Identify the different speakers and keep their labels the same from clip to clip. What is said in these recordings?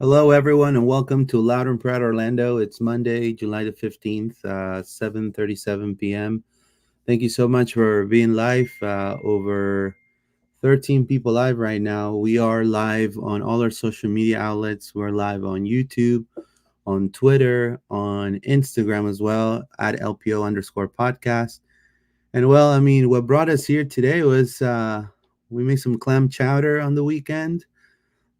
Speaker 1: Hello, everyone, and welcome to Loud and Proud Orlando. It's Monday, July the 15th, 7:37 p.m. Thank you so much for being live. Over 13 people live right now. We are live on all our social media outlets. We're live on YouTube, on Twitter, on Instagram as well, at LPO underscore podcast. And well, I mean, what brought us here today was we made some clam chowder on the weekend.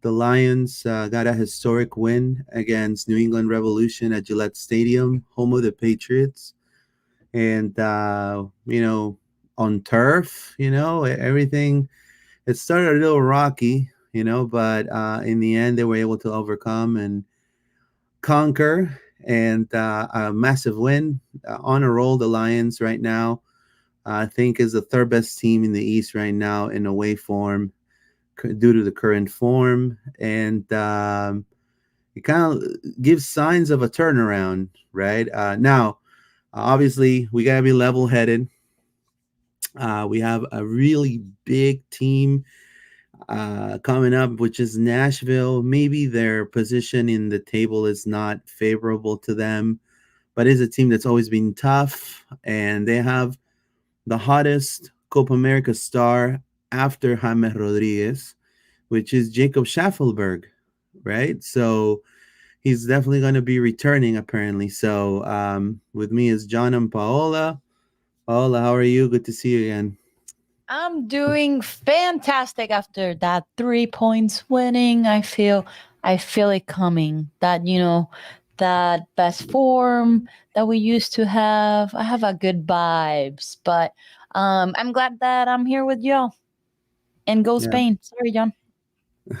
Speaker 1: The Lions got a historic win against New England Revolution at Gillette Stadium, home of the Patriots. And, on turf, everything, it started a little rocky, but in the end, they were able to overcome and conquer and a massive win. On a roll, the Lions right now, I think, is the third best team in the East right now in away form due to the current form, and it kind of gives signs of a turnaround, right? Now, obviously, we got to be level headed. We have a really big team coming up, which is Nashville. Maybe their position in the table is not favorable to them, but it's a team that's always been tough, and they have the hottest Copa America star after James Rodriguez, which is Jacob Schaffelberg, right? So he's definitely going to be returning, apparently. So with me is John and Paola. Paola, how are you? Good to see you again.
Speaker 2: I'm doing fantastic after that 3 points winning. I feel it coming. That best form that we used to have. I have a good vibes, but I'm glad that I'm here with y'all. And go
Speaker 1: Yeah.
Speaker 2: Spain. Sorry, John.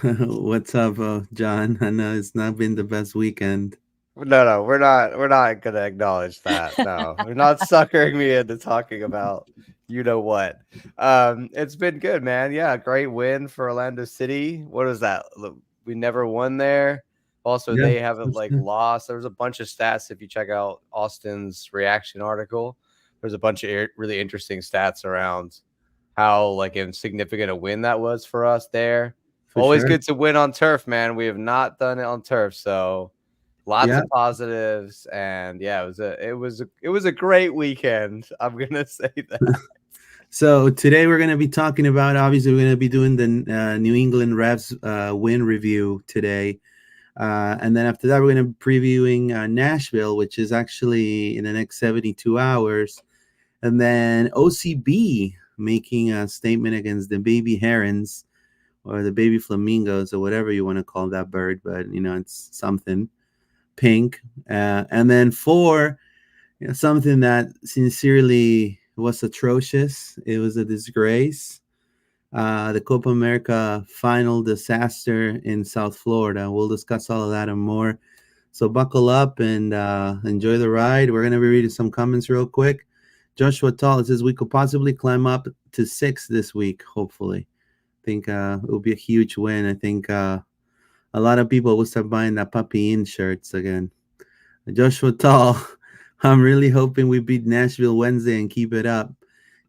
Speaker 1: What's up, John? I know it's not been the best weekend.
Speaker 3: No, we're not gonna acknowledge that. No, we're not suckering me into talking about you know what. It's been good, man. Yeah, great win for Orlando City. What is that? We never won there. Also,
Speaker 1: Yeah,
Speaker 3: they haven't
Speaker 1: that's
Speaker 3: like
Speaker 1: good.
Speaker 3: lost. There was a bunch of stats if you check out Austin's reaction article. There's a bunch of really interesting stats around how like insignificant a win that was for us there.
Speaker 1: For
Speaker 3: Always
Speaker 1: sure.
Speaker 3: good to win on turf, man. We have not done it on turf, so lots
Speaker 1: Yeah.
Speaker 3: of positives, and yeah, it was a great weekend. I'm gonna say that.
Speaker 1: So today we're going to be talking about, obviously, we're going to be doing the New England Revs win review today. And then after that, we're going to be previewing Nashville, which is actually in the next 72 hours. And then OCB making a statement against the baby herons or the baby flamingos or whatever you want to call that bird, but it's something pink. And then four, something that sincerely was atrocious. It was a disgrace. The Copa America final disaster in South Florida. We'll discuss all of that and more. So buckle up and enjoy the ride. We're going to be reading some comments real quick. Joshua Tall says we could possibly climb up to 6 this week, hopefully. I think it will be a huge win. I think a lot of people will start buying that puppy in shirts again. Joshua Tall, I'm really hoping we beat Nashville Wednesday and keep it up.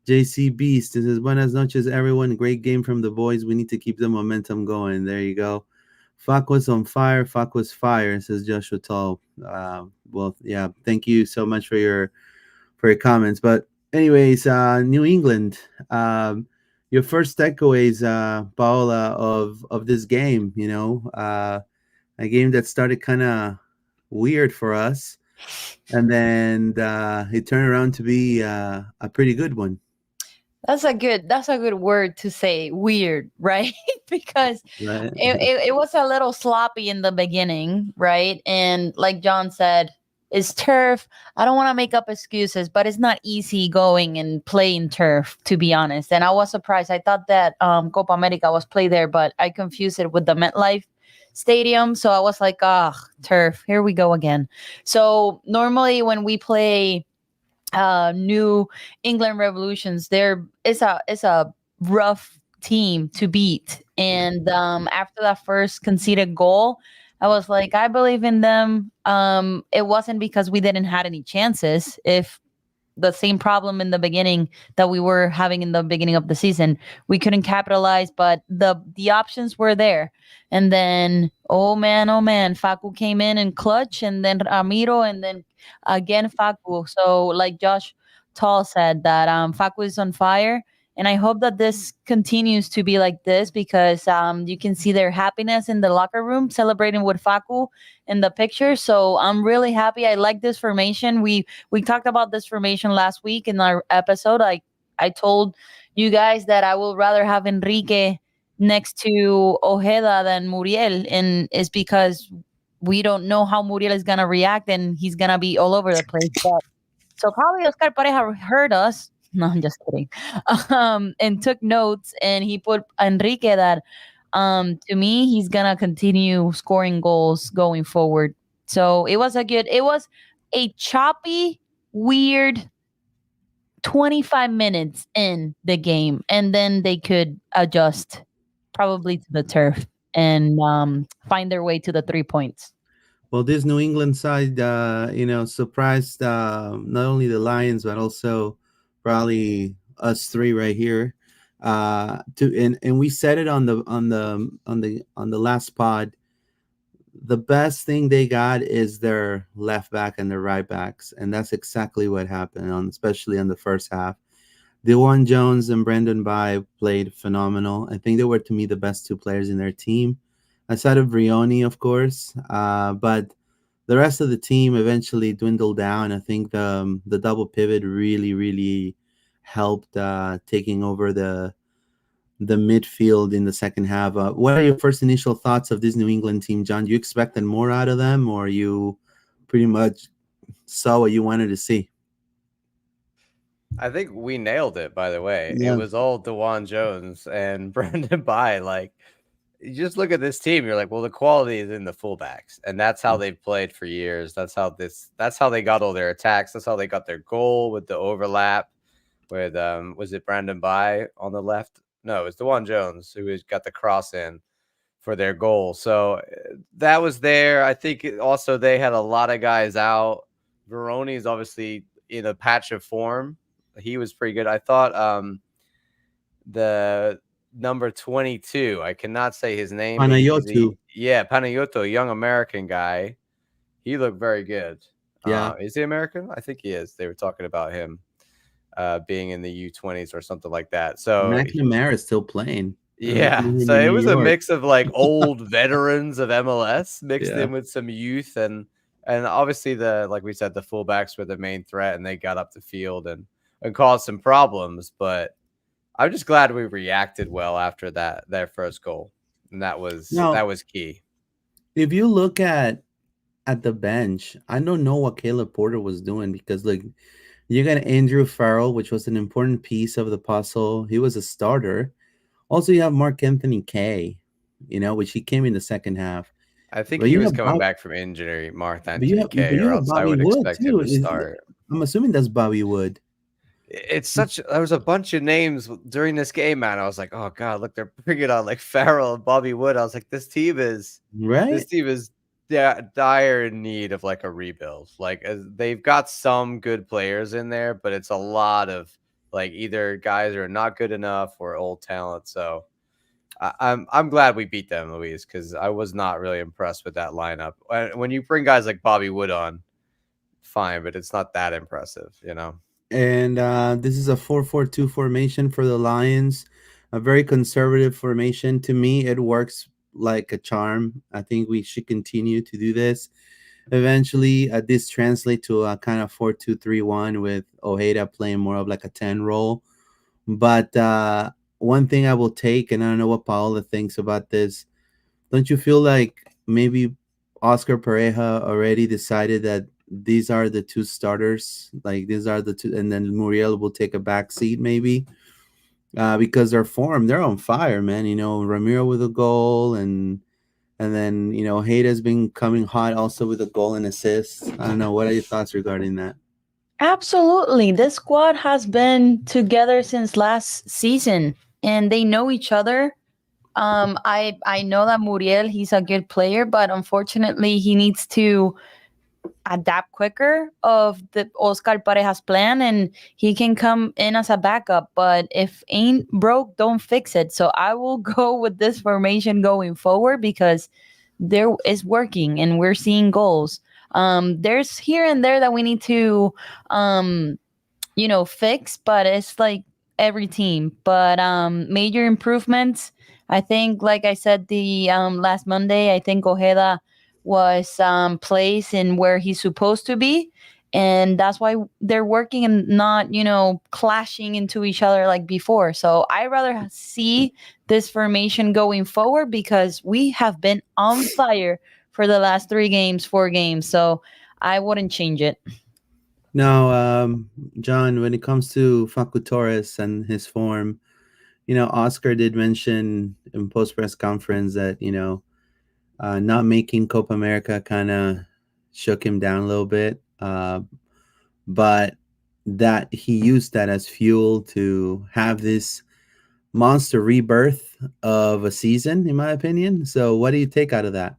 Speaker 1: JC Beast, this is buenas noches, everyone. Great game from the boys. We need to keep the momentum going. There you go. Fuck was on fire. Fuck was fire, says Joshua Tall. Well, yeah, thank you so much for your comments. But anyways, New England. Your first takeaways, Paola, of this game. A game that started kind of weird for us, and then it turned around to be a pretty good one.
Speaker 2: That's a good word to say, weird, right? Because
Speaker 1: Right.
Speaker 2: it was a little sloppy in the beginning, right? And like John said, it's turf. I don't want to make up excuses, but it's not easy going and playing turf, to be honest. And I was surprised. I thought that Copa America was played there, but I confused it with the MetLife Stadium. So I was like, ah, turf. Here we go again. So normally when we play New England Revolutions, there is a rough team to beat. And after that first conceded goal, I was like, I believe in them. It wasn't because we didn't had any chances. If the same problem in the beginning that we were having in the beginning of the season. We couldn't capitalize, but the options were there. And then, oh man, Facu came in and clutch, and then Ramiro, and then again Facu. So like Josh Tall said, that Facu is on fire. And I hope that this continues to be like this, because you can see their happiness in the locker room celebrating with Facu in the picture. So I'm really happy. I like this formation. We talked about this formation last week in our episode. I told you guys that I will rather have Enrique next to Ojeda than Muriel, and it's because we don't know how Muriel is gonna react, and he's gonna be all over the place. But so probably Oscar Pareja heard us. No, I'm just kidding. And took notes, and he put Enrique that to me he's gonna continue scoring goals going forward. So it was a choppy, weird 25 minutes in the game, and then they could adjust probably to the turf and find their way to the 3 points.
Speaker 1: Well, this New England side, surprised not only the Lions but also probably us three right here. And we said it on the last pod. The best thing they got is their left back and their right backs, and that's exactly what happened especially on the first half. DeJuan Jones and Brendan Bai played phenomenal. I think they were, to me, the best two players in their team, aside of Brioni, of course. But the rest of the team eventually dwindled down. I think the double pivot really, really helped taking over the midfield in the second half. What are your first initial thoughts of this New England team, John? Do you expected more out of them, or you pretty much saw what you wanted to see?
Speaker 3: I think we nailed it, by the way.
Speaker 1: Yeah.
Speaker 3: It was all DeJuan Jones and Brendan Bai. Like, you just look at this team, you're like, well, the quality is in the fullbacks, and that's how they've played for years. That's how they got all their attacks. That's how they got their goal with the overlap with was it Brendan Bai on the left? No, it was DeJuan Jones who got the cross in for their goal. So that was there. I think also they had a lot of guys out. Veroni is obviously in a patch of form. He was pretty good. I thought the number 22, I cannot say his name.
Speaker 1: Panayotu.
Speaker 3: Panayotu, young American guy. He looked very good.
Speaker 1: Yeah.
Speaker 3: Is he American? I think he is. They were talking about him being in the U20s or something like that. So
Speaker 1: McNamara is still playing.
Speaker 3: Yeah. So it was a mix of like old veterans of MLS mixed in with some youth, and obviously like we said, the fullbacks were the main threat, and they got up the field and caused some problems. But I'm just glad we reacted well after their first goal, and that was key.
Speaker 1: If you look at the bench, I don't know what Caleb Porter was doing, because like you got Andrew Farrell, which was an important piece of the puzzle. He was a starter. Also, you have Mark Anthony Kay, which he came in the second half.
Speaker 3: I think he was coming back from injury, Mark Anthony Kay, or else I would expect him to start.
Speaker 1: I'm assuming that's Bobby Wood.
Speaker 3: There was a bunch of names during this game, man. I was like, oh God, look, they're bringing on like Farrell and Bobby Wood. I was like, this team is dire in need of like a rebuild. Like, they've got some good players in there, but it's a lot of like either guys are not good enough or old talent. So I'm glad we beat them, Luis, because I was not really impressed with that lineup. When you bring guys like Bobby Wood on, fine, but it's not that impressive,
Speaker 1: And this is a 4-4-2 formation for the Lions, a very conservative formation. To me, it works like a charm. I think we should continue to do this. Eventually, this translates to a kind of 4-2-3-1 with Ojeda playing more of like a 10 role. But one thing I will take, and I don't know what Paola thinks about this, don't you feel like maybe Oscar Pareja already decided that these are the two starters, like these are the two, and then Muriel will take a back seat maybe, because they're on fire, man. Ramiro with a goal, and then Hayda's been coming hot also with a goal and assist. I don't know, what are your thoughts regarding that?
Speaker 2: Absolutely, this squad has been together since last season, and they know each other. I know that Muriel, he's a good player, but unfortunately he needs to adapt quicker of the Oscar Pareja's plan, and he can come in as a backup. But if ain't broke, don't fix it. So I will go with this formation going forward because there is working and we're seeing goals. There's here and there that we need to fix, but it's like every team. But major improvements, I think, like I said the last Monday, I think Ojeda was placed in where he's supposed to be. And that's why they're working and not, clashing into each other like before. So I rather see this formation going forward because we have been on fire for the last 3 games, 4 games. So I wouldn't change it.
Speaker 1: Now, John, when it comes to Facu Torres and his form, Oscar did mention in post press conference that not making Copa America kind of shook him down a little bit, but that he used that as fuel to have this monster rebirth of a season, in my opinion. So, what do you take out of that?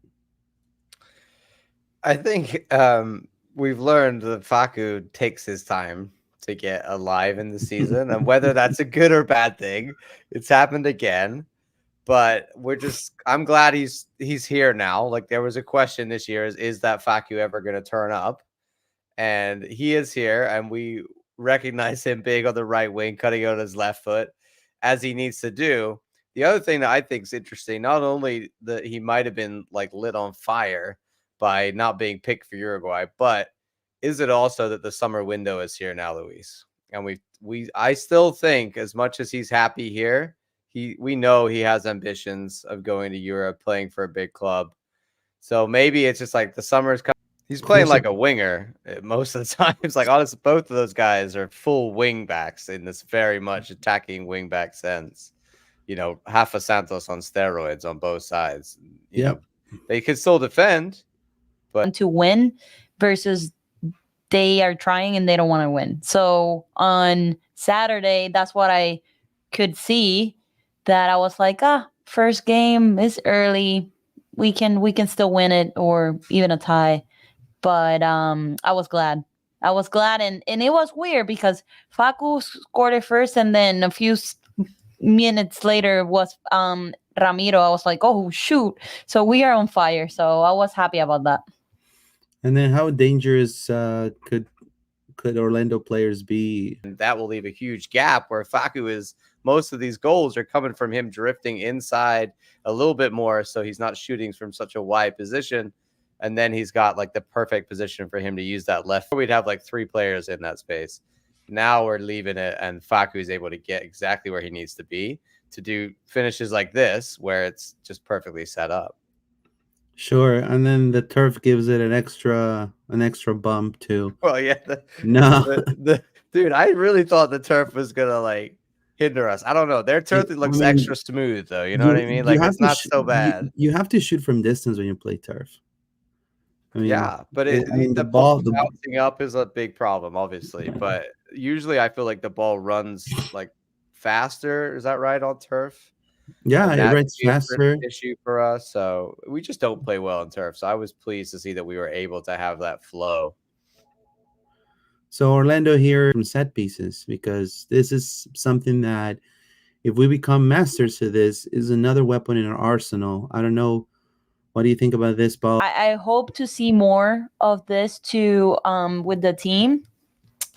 Speaker 3: I think we've learned that Facu takes his time to get alive in the season, and whether that's a good or bad thing, it's happened again. But I'm glad he's here now. Like, there was a question this year: is that Facu ever going to turn up? And he is here, and we recognize him big on the right wing, cutting out his left foot as he needs to do. The other thing that I think is interesting, not only that he might have been like lit on fire by not being picked for Uruguay, but is it also that the summer window is here now, Luis? And I still think, as much as he's happy here, we know he has ambitions of going to Europe, playing for a big club. So maybe it's just like the summer's coming. He's playing like a winger most of the time. It's like, honestly, both of those guys are full wing backs in this very much attacking wing back sense. Half a Santos on steroids on both sides. They can still defend, but
Speaker 2: to win versus they are trying and they don't want to win. So on Saturday, that's what I could see, that I was like, first game is early. We can still win it or even a tie. But I was glad. And it was weird because Facu scored it first, and then a few minutes later was Ramiro. I was like, oh shoot. So we are on fire. So I was happy about that.
Speaker 1: And then how dangerous could Orlando players be?
Speaker 3: And that will leave a huge gap where Facu is. Most of these goals are coming from him drifting inside a little bit more, so he's not shooting from such a wide position. And then he's got like the perfect position for him to use that left. We'd have like 3 players in that space. Now we're leaving it, and Facu is able to get exactly where he needs to be to do finishes like this, where it's just perfectly set up.
Speaker 1: Sure, and then the turf gives it an extra bump too.
Speaker 3: Well, yeah,
Speaker 1: No,
Speaker 3: dude, I really thought the turf was gonna like hinder us. I don't know. Their turf looks extra smooth, though. You know what I mean? Like, it's not so bad.
Speaker 1: You have to shoot from distance when you play turf.
Speaker 3: Yeah, but the ball bouncing up is a big problem, obviously. But usually, I feel like the ball runs like faster. Is that right on turf?
Speaker 1: Yeah, it runs faster.
Speaker 3: Issue for us, so we just don't play well on turf. So I was pleased to see that we were able to have that flow.
Speaker 1: So Orlando here from set pieces, because this is something that, if we become masters to this, is another weapon in our arsenal. I don't know. What do you think about this ball?
Speaker 2: I hope to see more of this too with the team.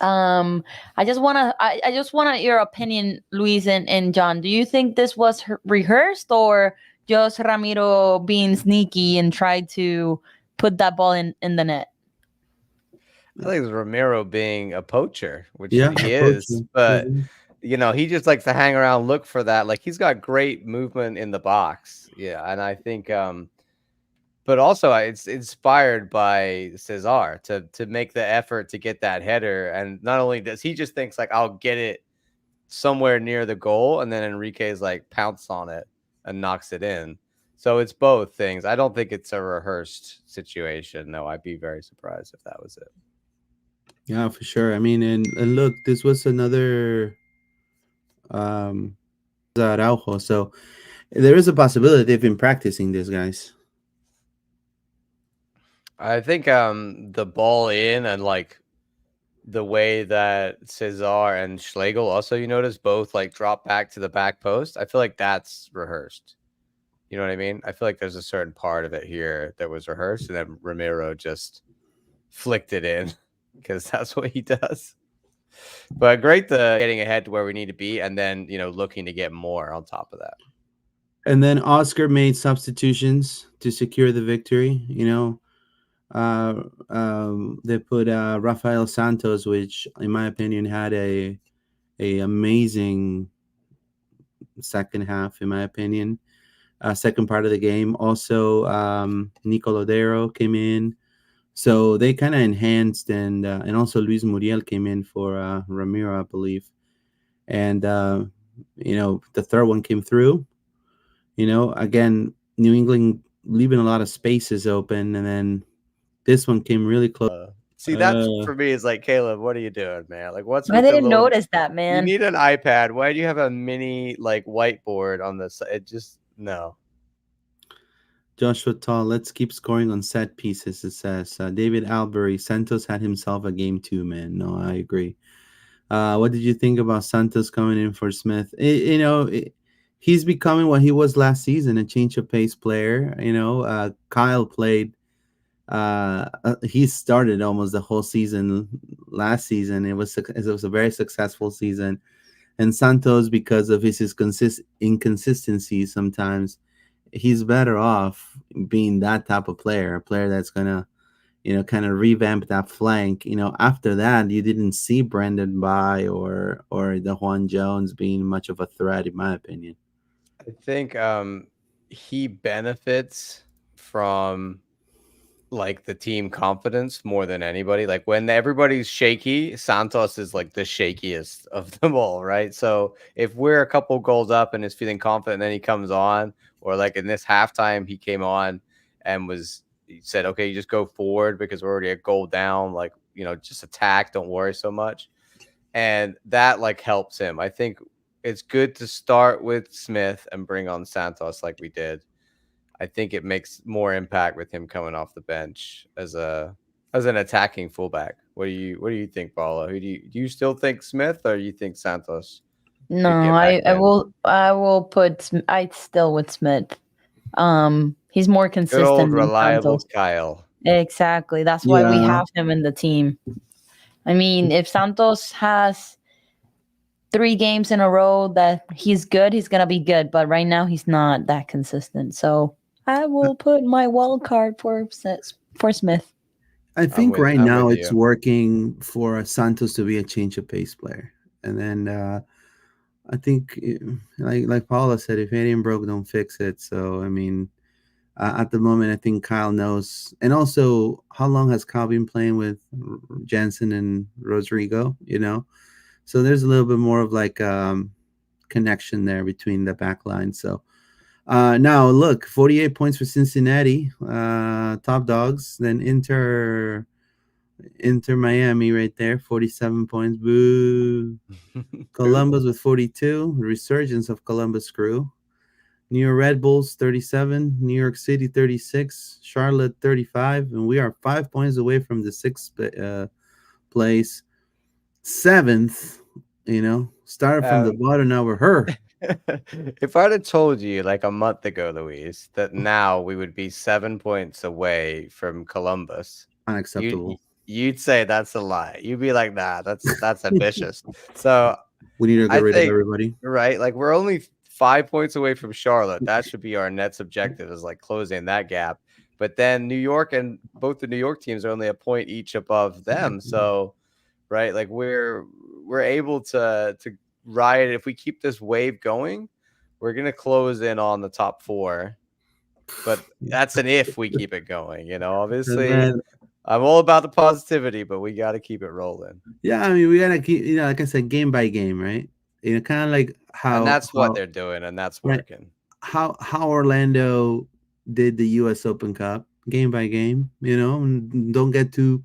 Speaker 2: I just want your opinion, Luis and John. Do you think this was rehearsed or just Ramiro being sneaky and tried to put that ball in the net?
Speaker 3: I think it's Ramiro being a poacher, which he is, but he just likes to hang around, look for that. Like, he's got great movement in the box. Yeah, and I think but also it's inspired by Cesar to make the effort to get that header. And not only does he just thinks like, I'll get it somewhere near the goal, and then Enrique's like pounce on it and knocks it in. So it's both things. I don't think it's a rehearsed situation. No, I'd be very surprised if that was it.
Speaker 1: Yeah, for sure. I mean, and look, this was another Araujo. So there is a possibility they've been practicing this, guys.
Speaker 3: I think the ball in and like the way that Cesar and Schlegel also, you notice, both like drop back to the back post. I feel like that's rehearsed. You know what I mean? I feel like there's a certain part of it here that was rehearsed, and then Ramiro just flicked it in because that's what he does. But great, the getting ahead to where we need to be, and then looking to get more on top of that.
Speaker 1: And then Oscar made substitutions to secure the victory. They put Rafael Santos, which in my opinion had a amazing second half, in my opinion. Second part of the game. Also, Nico Lodero came in. So they kind of enhanced, and also Luis Muriel came in for Ramiro, I believe. And the third one came through. Again, New England leaving a lot of spaces open, and then this one came really close.
Speaker 3: See, that's for me is like, Caleb, what are you doing, man? Like, what's
Speaker 2: I
Speaker 3: with the
Speaker 2: didn't
Speaker 3: little?
Speaker 2: notice that,
Speaker 3: You
Speaker 2: man.
Speaker 3: need an iPad. Why do you have a mini like whiteboard on this? It just no.
Speaker 1: Joshua Tall, let's keep scoring on set pieces, it says. David Albury, Santos had himself a game too, man. No, I agree. What did you think about Santos coming in for Smith? He's becoming what he was last season, a change of pace player. Kyle played. He started almost the whole season last season. It was a very successful season. And Santos, because of his inconsistency sometimes, he's better off being that type of player, a player that's gonna, kind of revamp that flank. After that, you didn't see Brandon By or the Juan Jones being much of a threat, in my opinion.
Speaker 3: I think he benefits from like the team confidence more than anybody. Like when everybody's shaky, Santos is like the shakiest of them all, right? So if we're a couple goals up and is feeling confident, then he comes on, or like in this halftime, he came on and he said, okay, you just go forward because we're already a goal down. Like, just attack. Don't worry so much. And that like helps him. I think it's good to start with Smith and bring on Santos like we did. I think it makes more impact with him coming off the bench as an attacking fullback. What do you think, Paula? Do you still think Smith, or do you think Santos?
Speaker 2: No, I will put I still with Smith. He's more consistent.
Speaker 3: Good old
Speaker 2: than
Speaker 3: reliable
Speaker 2: Santos.
Speaker 3: Kyle.
Speaker 2: Exactly. That's why we have him in the team. I mean, if Santos has 3 games in a row that he's good, he's gonna be good. But right now, he's not that consistent. So I will put my wild card for Smith.
Speaker 1: I think right now it's working for Santos to be a change of pace player, and then I think, like Paula said, if it ain't broke, don't fix it. So I mean, at the moment, I think Kyle knows, and also how long has Kyle been playing with Jansen and Rodrigo? So there's a little bit more of like connection there between the back line. So now look, 48 points for Cincinnati, top dogs. Then Inter Miami right there, 47 points. Boo. Columbus with 42. Resurgence of Columbus crew. New York Red Bulls 37. New York City 36. Charlotte 35. And we are 5 points away from the 6th place. 7th, started from the bottom, now we're her.
Speaker 3: If I'd have told you like a month ago, Luis, that now we would be 7 points away from Columbus,
Speaker 1: unacceptable.
Speaker 3: You'd say that's a lie. You'd be like, nah, that's ambitious. So
Speaker 1: we need to get rid of everybody.
Speaker 3: Right? Like we're only 5 points away from Charlotte. That should be our next objective, is like closing that gap. But then New York and both the New York teams are only a point each above them. So, right, like we're able to ride. If we keep this wave going, we're gonna close in on the top 4. But that's an if we keep it going. Obviously, I'm all about the positivity, but we got to keep it rolling.
Speaker 1: Yeah, I mean, we gotta keep, like I said, game by game, right? Kind of like how,
Speaker 3: and that's what they're doing, and that's working.
Speaker 1: How Orlando did the U.S. Open Cup, game by game. And don't get too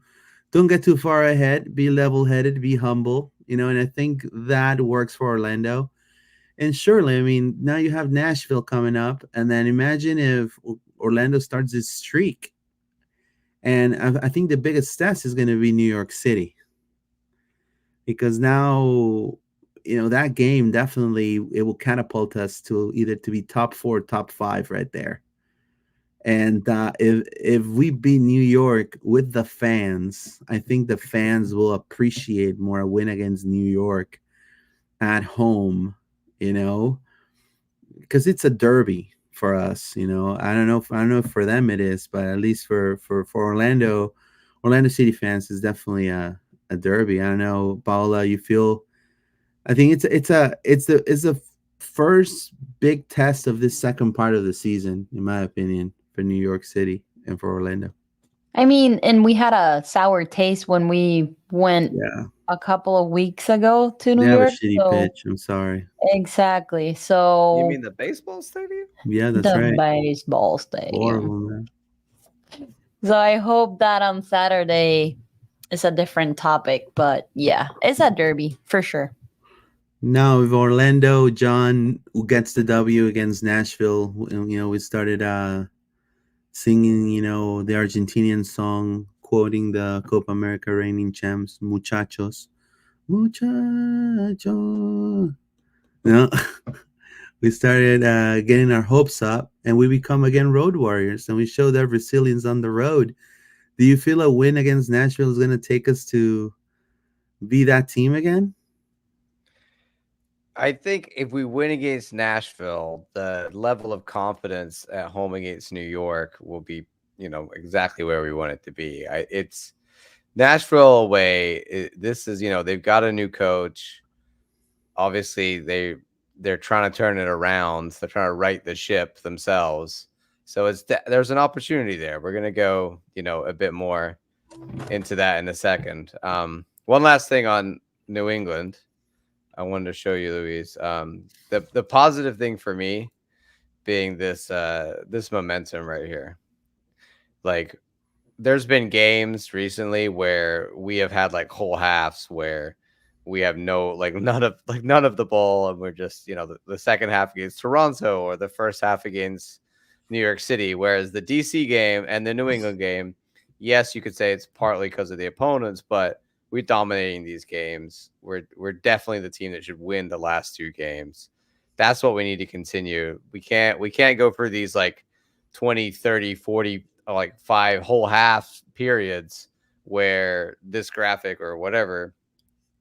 Speaker 1: far ahead. Be level-headed. Be humble. And I think that works for Orlando. And surely, I mean, now you have Nashville coming up, and then imagine if Orlando starts this streak, And I think the biggest test is going to be New York City, because now, that game definitely, it will catapult us to either to be top 4, top 5 right there. And if we beat New York with the fans, I think the fans will appreciate more a win against New York at home, because it's a derby for us. I don't know if for them it is, but at least for Orlando City fans is definitely a derby. I don't know, Paola, you feel? I think it's the first big test of this second part of the season, in my opinion, for New York City and for Orlando.
Speaker 2: I mean, and we had a sour taste when we went
Speaker 1: Yeah,
Speaker 2: a couple of weeks ago to
Speaker 1: they
Speaker 2: New
Speaker 1: have a
Speaker 2: York.
Speaker 1: shitty
Speaker 2: So
Speaker 1: pitch. I'm sorry.
Speaker 2: exactly.
Speaker 3: You
Speaker 2: So
Speaker 3: mean the baseball stadium?
Speaker 1: Yeah, that's
Speaker 2: the
Speaker 1: right.
Speaker 2: baseball stadium.
Speaker 1: Horrible, man.
Speaker 2: So I hope that on Saturday is a different topic. But yeah, it's a derby for sure.
Speaker 1: Now with Orlando, John who gets the W against Nashville. We started singing, the Argentinian song, quoting the Copa America reigning champs, muchachos, muchachos. We started getting our hopes up, and we become again road warriors, and we show that resilience on the road. Do you feel a win against Nashville is going to take us to be that team again?
Speaker 3: I think if we win against Nashville, the level of confidence at home against New York will be, exactly where we want it to be. It's Nashville away. This is, they've got a new coach. Obviously, they're trying to turn it around. They're trying to right the ship themselves. So there's an opportunity there. We're gonna go, a bit more into that in a second. One last thing on New England. I wanted to show you, Luis. The positive thing for me being this momentum right here. Like, there's been games recently where we have had like whole halves where we have none of the ball, and we're just the second half against Toronto or the first half against New York City. Whereas the DC game and the New England game, yes, you could say it's partly because of the opponents, but we're dominating these games. We're definitely the team that should win the last 2 games. That's what we need to continue. We can't go through these like 20, 30, 40, like 5 whole half periods where this graphic or whatever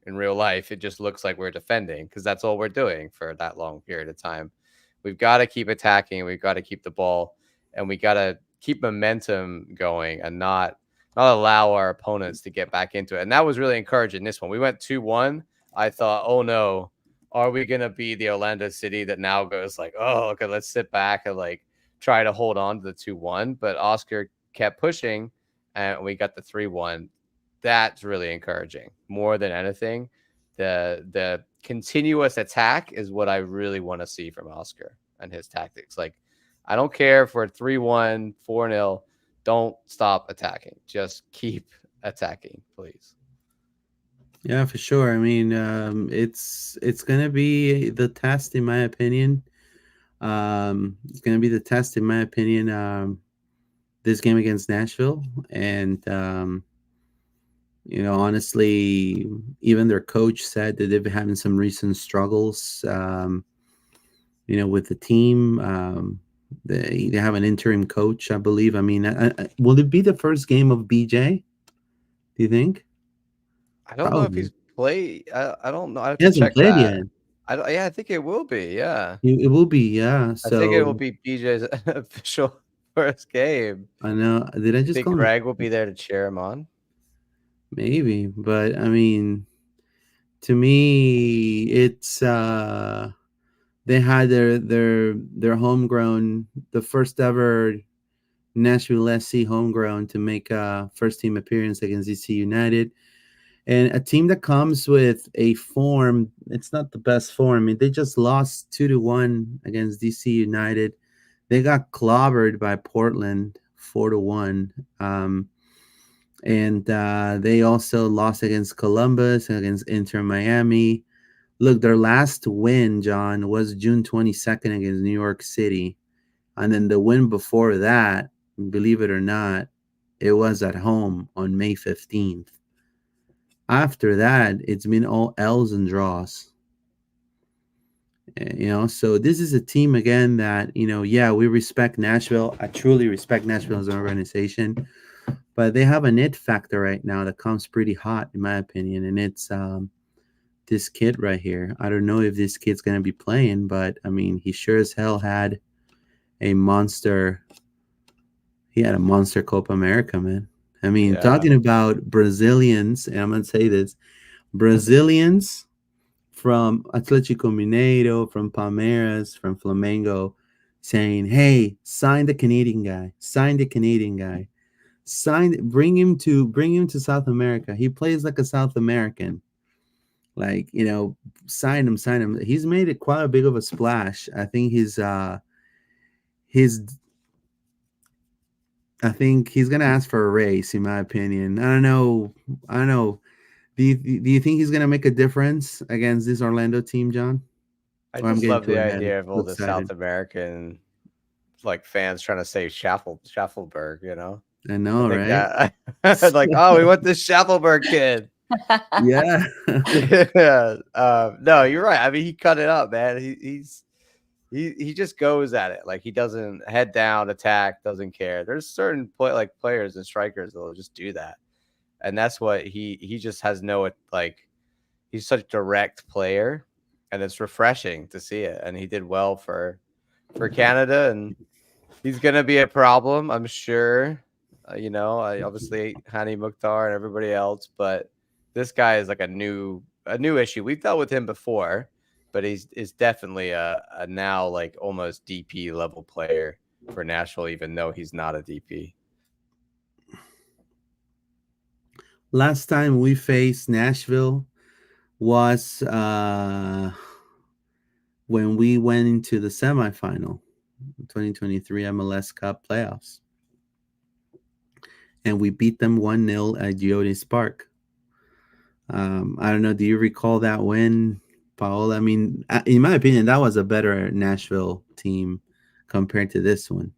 Speaker 3: in real life, it just looks like we're defending, because that's all we're doing for that long period of time. We've got to keep attacking. We've got to keep the ball, and we got to keep momentum going and not allow our opponents to get back into it. And that was really encouraging this one. We went 2-1. I thought, oh no, are we going to be the Orlando City that now goes like, oh, okay, let's sit back and like try to hold on to the 2-1. But Oscar kept pushing, and we got the 3-1. That's really encouraging. More than anything, the continuous attack is what I really want to see from Oscar and his tactics. Like, I don't care if we're 3-1, 4-0. Don't stop attacking. Just keep attacking, please.
Speaker 1: Yeah, for sure. I mean, it's going to be the test, in my opinion. It's going to be the test, in my opinion, this game against Nashville. And, honestly, even their coach said that they've been having some recent struggles, with the team. They have an interim coach, I believe. I mean, will it be the first game of BJ? Do you think?
Speaker 3: I don't know if he's played. I don't know. I have
Speaker 1: He
Speaker 3: to
Speaker 1: hasn't
Speaker 3: check
Speaker 1: played
Speaker 3: that.
Speaker 1: yet.
Speaker 3: Yeah, I think it will be. Yeah,
Speaker 1: It will be, yeah.
Speaker 3: I think it will
Speaker 1: So
Speaker 3: be BJ's official first game.
Speaker 1: I know. Did I
Speaker 3: You
Speaker 1: just
Speaker 3: think
Speaker 1: call him?
Speaker 3: Greg will be there to cheer him on?
Speaker 1: Maybe, but I mean, to me, it's they had their homegrown, the first ever Nashville SC homegrown to make a first team appearance against DC United. And a team that comes with a form, it's not the best form. I mean, they just lost 2-1 against DC United. They got clobbered by Portland 4-1. And they also lost against Columbus, against Inter Miami. Look, their last win, John, was June 22nd against New York City. And then the win before that, believe it or not, It was at home on May 15th. After that, it's been all L's and draws. So this is a team again that, yeah, we respect Nashville. I truly respect Nashville as an organization, but they have an it factor right now that comes pretty hot, in my opinion, and it's this kid right here. I don't know if this kid's gonna be playing, but I mean, he sure as hell had a monster. He had a monster Copa America, man. I mean, talking about Brazilians, and I'm gonna say this: Brazilians from Atletico Mineiro, from Palmeiras, from Flamengo, saying, "Hey, sign the Canadian guy. Sign the Canadian guy. Bring him to South America. He plays like a South American. Like, sign him. He's made it quite a big of a splash. I think I think he's gonna ask for a raise, in my opinion. I don't know. Do you think he's gonna make a difference against this Orlando team, John?
Speaker 3: I just love the idea of all the South American fans trying to say Schaffelberg,
Speaker 1: I know, right?
Speaker 3: Like, oh, we want this Schaffelberg kid.
Speaker 1: Yeah.
Speaker 3: Yeah. No, you're right. I mean, he cut it up, man. He just goes at it. Like, he doesn't head down, attack, doesn't care. There's certain players and strikers that will just do that. And that's what he just has he's such a direct player, and it's refreshing to see it. And he did well for Canada, and he's going to be a problem, I'm sure. Obviously Hani Mukhtar and everybody else, but this guy is like a new issue. We've dealt with him before, but he's definitely a now like almost DP level player for Nashville, even though he's not a DP.
Speaker 1: Last time we faced Nashville was when we went into the semifinal, 2023 MLS Cup playoffs. And we beat them 1-0 at Gillette Park. I don't know. Do you recall that win, Paola? I mean, in my opinion, that was a better Nashville team compared to this one.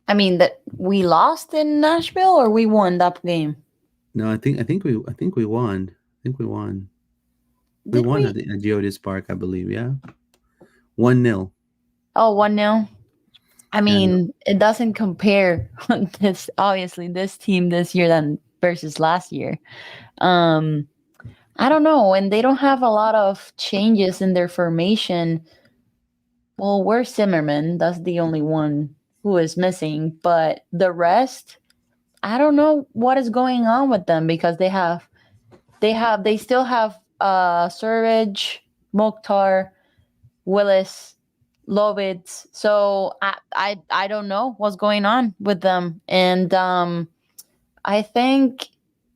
Speaker 2: I mean, that we lost in Nashville, or we won that game?
Speaker 1: No, I think we won. I think we won. We won at Gillette Park, I believe. Yeah, 1-0.
Speaker 2: Oh, 1-0. I mean, it doesn't compare this team this year than versus last year. I don't know. And they don't have a lot of changes in their formation. Well, where's Zimmerman? That's the only one who is missing. But the rest, I don't know what is going on with them, because they still have Surridge, Mokhtar, Willis, Lovitz. So I don't know what's going on with them. And I think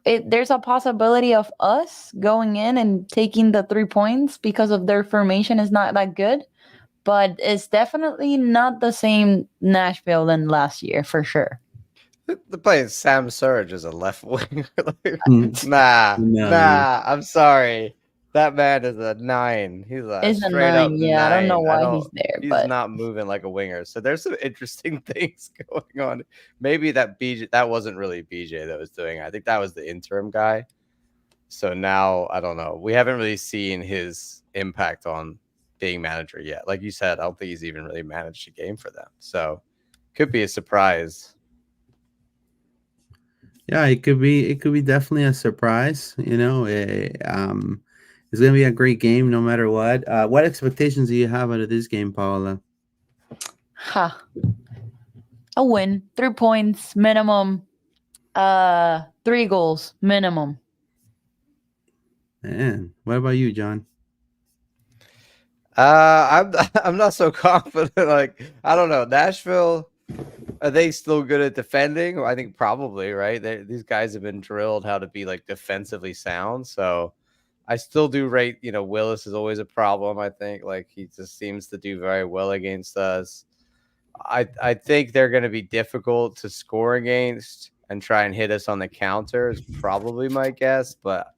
Speaker 2: there's a possibility of us going in and taking the 3 points, because of their formation is not that good. But it's definitely not the same Nashville than last year, for sure.
Speaker 3: The play is Sam Surridge as a left winger. Nah. I'm sorry. That man is a 9. He's a straight up 9.
Speaker 2: Yeah, I don't know why he's there.
Speaker 3: He's not moving like a winger. So there's some interesting things going on. Maybe that wasn't really BJ that was doing it. I think that was the interim guy. So now, I don't know. We haven't really seen his impact on being manager yet. Like you said, I don't think he's even really managed a game for them. So could be a surprise.
Speaker 1: Yeah, it could be definitely a surprise. It's going to be a great game no matter what. What expectations do you have out of this game, Paola?
Speaker 2: A win. 3 points minimum. 3 goals minimum.
Speaker 1: Man, what about you, John?
Speaker 3: I'm not so confident. Like, I don't know. Nashville, are they still good at defending? I think probably, right? These guys have been drilled how to be like defensively sound. So I still do rate, Willis is always a problem. I think like he just seems to do very well against us. I think they're going to be difficult to score against and try and hit us on the counter is probably my guess, but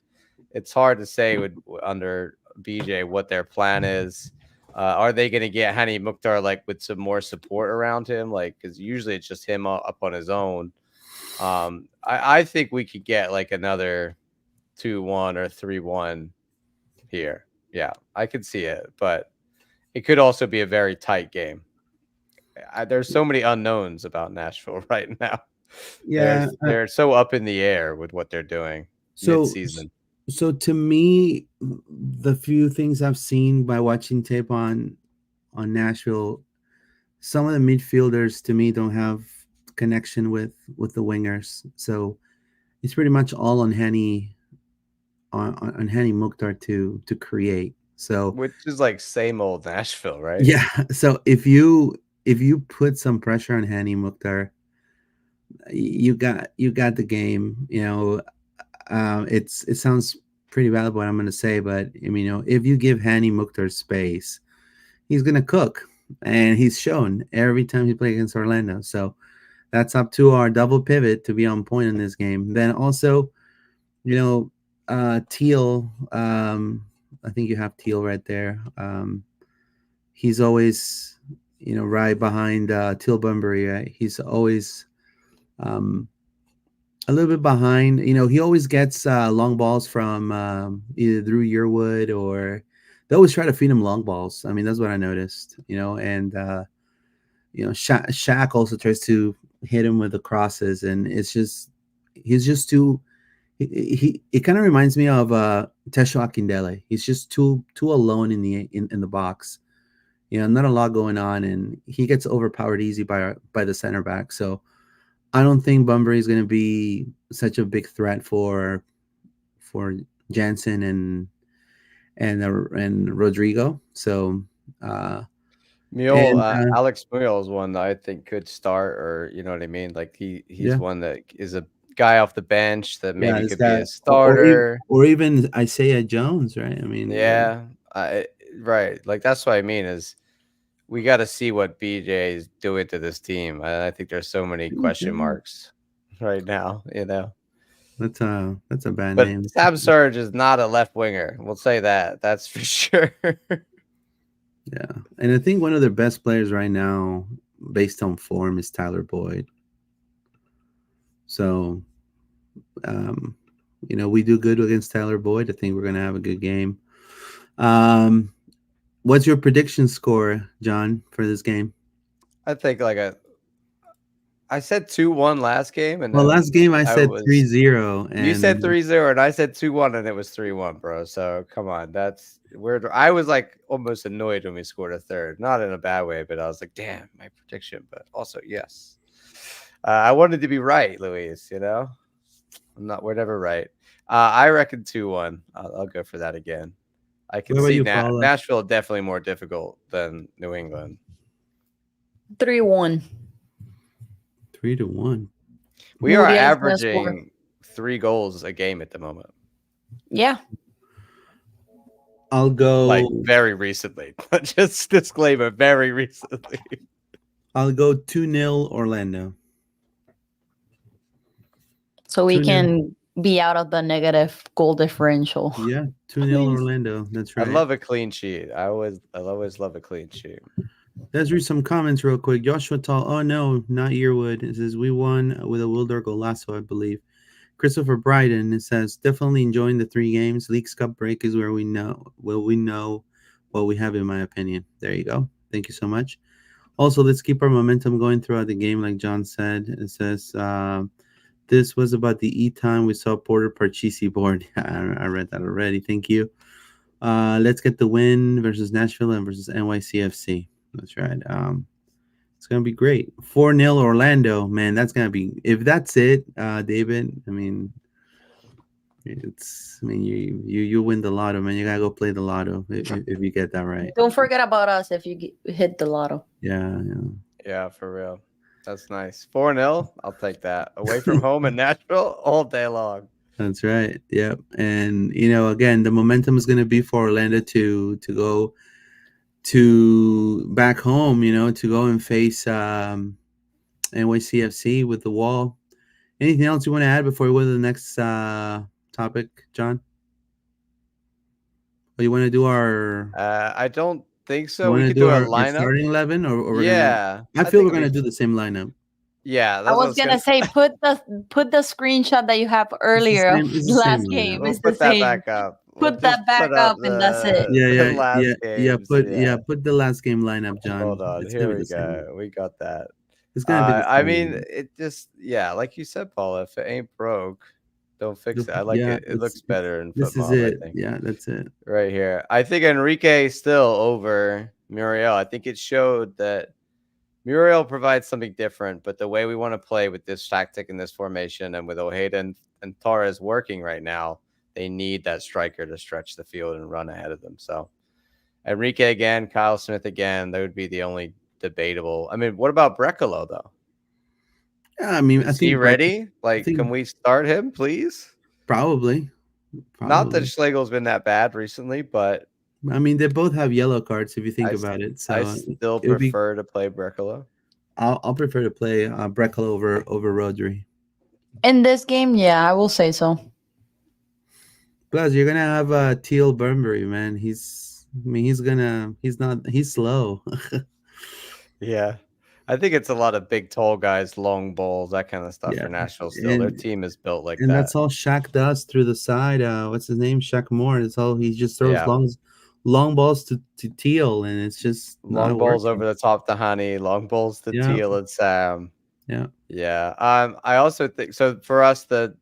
Speaker 3: it's hard to say under BJ what their plan is. Are they going to get Hani Mukhtar like with some more support around him? Like, because usually it's just him up on his own. I think we could get like another 2-1 or 3-1 here. Yeah, I could see it, but it could also be a very tight game. There's so many unknowns about Nashville right now.
Speaker 1: Yeah.
Speaker 3: They're so up in the air with what they're doing
Speaker 1: So,
Speaker 3: mid-season.
Speaker 1: so to me, the few things I've seen by watching tape on Nashville, some of the midfielders to me don't have connection with the wingers. So it's pretty much all on Henny on Henny Mukhtar to create. So
Speaker 3: Which is like same old Nashville, right?
Speaker 1: yeah. So if you put some pressure on Henny Mukhtar, you got the game. It sounds pretty bad what I'm going to say, but I mean, if you give Hani Mukhtar space, he's going to cook, and he's shown every time he plays against Orlando. So that's up to our double pivot to be on point in this game. Then also, Teal. I think you have Teal right there. He's always, right behind Teal Bunbury. Right? He's always a little bit behind. He always gets long balls from either Drew Yearwood, or they always try to feed him long balls. I mean, that's what I noticed. And Shaq also tries to hit him with the crosses, and he's just too. It kind of reminds me of Tesho Akindele. He's just too alone in the box. Not a lot going on, and he gets overpowered easy by the center back. So I don't think Bunbury is going to be such a big threat for Jansen and Rodrigo. So
Speaker 3: Alex Muyl is one that I think could start, or you know what I mean. Like he's
Speaker 1: yeah,
Speaker 3: one that is a guy off the bench that maybe
Speaker 1: this
Speaker 3: could be
Speaker 1: guy,
Speaker 3: a starter.
Speaker 1: or even Isaiah Jones, right? I mean,
Speaker 3: Yeah, right. Like that's what I mean is we got to see what BJ is doing to this team. I think there's so many question marks right now.
Speaker 1: that's a bad
Speaker 3: But
Speaker 1: name.
Speaker 3: Sam Surge is not a left winger. We'll say that. That's for sure.
Speaker 1: Yeah, and I think one of their best players right now, based on form, is Tyler Boyd. So, we do good against Tyler Boyd. I think we're going to have a good game. What's your prediction score, John, for this game?
Speaker 3: I think I said 2-1 last game, and
Speaker 1: Well,
Speaker 3: then
Speaker 1: last game I said 3-0,
Speaker 3: you said
Speaker 1: and
Speaker 3: 3-0, and I said 2-1, and it was 3-1, bro. So come on, that's weird. I was like almost annoyed when we scored a third, not in a bad way, but I was like, damn, my prediction. But also, yes, I wanted to be right, Luis. We're never right. I reckon 2-1. I'll go for that again. I can
Speaker 1: what about
Speaker 3: see
Speaker 1: you, Paula?
Speaker 3: Nashville definitely more difficult than New England.
Speaker 2: 3-1.
Speaker 1: 3-1.
Speaker 3: We are
Speaker 2: Muriel's gonna
Speaker 3: averaging 3 goals a game at the moment.
Speaker 2: Yeah.
Speaker 1: I'll go
Speaker 3: like very recently. Just disclaimer, very recently.
Speaker 1: I'll go 2-0 Orlando.
Speaker 2: So we
Speaker 1: 2-0.
Speaker 2: can be out of the negative goal differential.
Speaker 1: Yeah, 2-0 Orlando. That's right.
Speaker 3: I love a clean sheet. I always love a clean sheet.
Speaker 1: Let's read some comments real quick. Joshua Tall. Oh no, not Yearwood. It says we won with a Wilder Golasso, I believe. Christopher Bryden. It says definitely enjoying the 3 games. Leagues Cup break is where we know what we have, in my opinion. There you go. Thank you so much. Also, let's keep our momentum going throughout the game, like John said. It says this was about the time we saw Porter Parchisi board. I read that already. Thank you. Let's get the win versus Nashville and versus NYCFC. That's right. It's gonna be great. 4-0 Orlando, man. That's gonna be, if that's it, David. I mean, you win the lotto, man. You gotta go play the lotto if you get that right.
Speaker 2: Don't forget about us if you hit the lotto.
Speaker 3: Yeah, for real. That's nice. 4-0. I'll take that. Away from home in Nashville all day long.
Speaker 1: That's right. Yep. And again, the momentum is gonna be for Orlando to go to back home, to go and face NYCFC with the wall. Anything else you want to add before we go to the next topic, John? Or you want to do our?
Speaker 3: I don't think
Speaker 1: You
Speaker 3: so.
Speaker 1: want
Speaker 3: We
Speaker 1: to
Speaker 3: could
Speaker 1: do
Speaker 3: do a
Speaker 1: our
Speaker 3: lineup.
Speaker 1: starting 11, or we're gonna?
Speaker 3: Yeah,
Speaker 1: I feel we're gonna do the same lineup.
Speaker 3: Yeah,
Speaker 2: I
Speaker 3: that's what
Speaker 2: was gonna say put the screenshot that you have earlier of
Speaker 1: It's
Speaker 2: the
Speaker 1: the same
Speaker 2: last
Speaker 1: lineup.
Speaker 2: game.
Speaker 3: We'll
Speaker 2: It's the
Speaker 3: put that
Speaker 2: same.
Speaker 3: back up. We'll
Speaker 2: Put that
Speaker 3: just
Speaker 2: back
Speaker 3: put
Speaker 2: up,
Speaker 3: up
Speaker 2: and that's it.
Speaker 3: the last games.
Speaker 1: Put the last game lineup, John.
Speaker 3: Hold on,
Speaker 1: It's gonna
Speaker 3: here
Speaker 1: be
Speaker 3: we
Speaker 1: the same.
Speaker 3: go. We got that.
Speaker 1: It's gonna be the
Speaker 3: I
Speaker 1: same.
Speaker 3: mean, it just like you said, Paul. If it ain't broke, don't fix it. I like
Speaker 1: Yeah,
Speaker 3: it. It looks better in
Speaker 1: this
Speaker 3: foot
Speaker 1: is
Speaker 3: mob, I
Speaker 1: it.
Speaker 3: think.
Speaker 1: Yeah, that's it.
Speaker 3: Right here. I think Enrique is still over Muriel. I think it showed that Muriel provides something different, but the way we want to play with this tactic and this formation and with Ojeda and Torres working right now, they need that striker to stretch the field and run ahead of them. So Enrique again, Kyle Smith again, that would be the only debatable. I mean, what about Brecalo, though?
Speaker 1: Yeah, I mean,
Speaker 3: Is he ready? Like, can we start him, please?
Speaker 1: Probably.
Speaker 3: Not that Schlegel's been that bad recently, but
Speaker 1: I mean, they both have yellow cards if you think about it. So
Speaker 3: I still prefer to play Brecalo.
Speaker 1: I'll prefer to play Brecalo over Rodri.
Speaker 2: In this game, yeah, I will say so.
Speaker 1: Plus, you're gonna have Teal Burnbury, man. He's slow.
Speaker 3: Yeah. I think it's a lot of big, tall guys, long balls, that kind of stuff for Nashville still. Their team is built like that.
Speaker 1: And that's all Shaq does through the side. What's his name? Shaq Moore. It's all he just throws long balls to Teal, and it's just
Speaker 3: long balls over the top to Hani, long balls to Teal and Sam.
Speaker 1: Yeah.
Speaker 3: Yeah. I also think so for us, the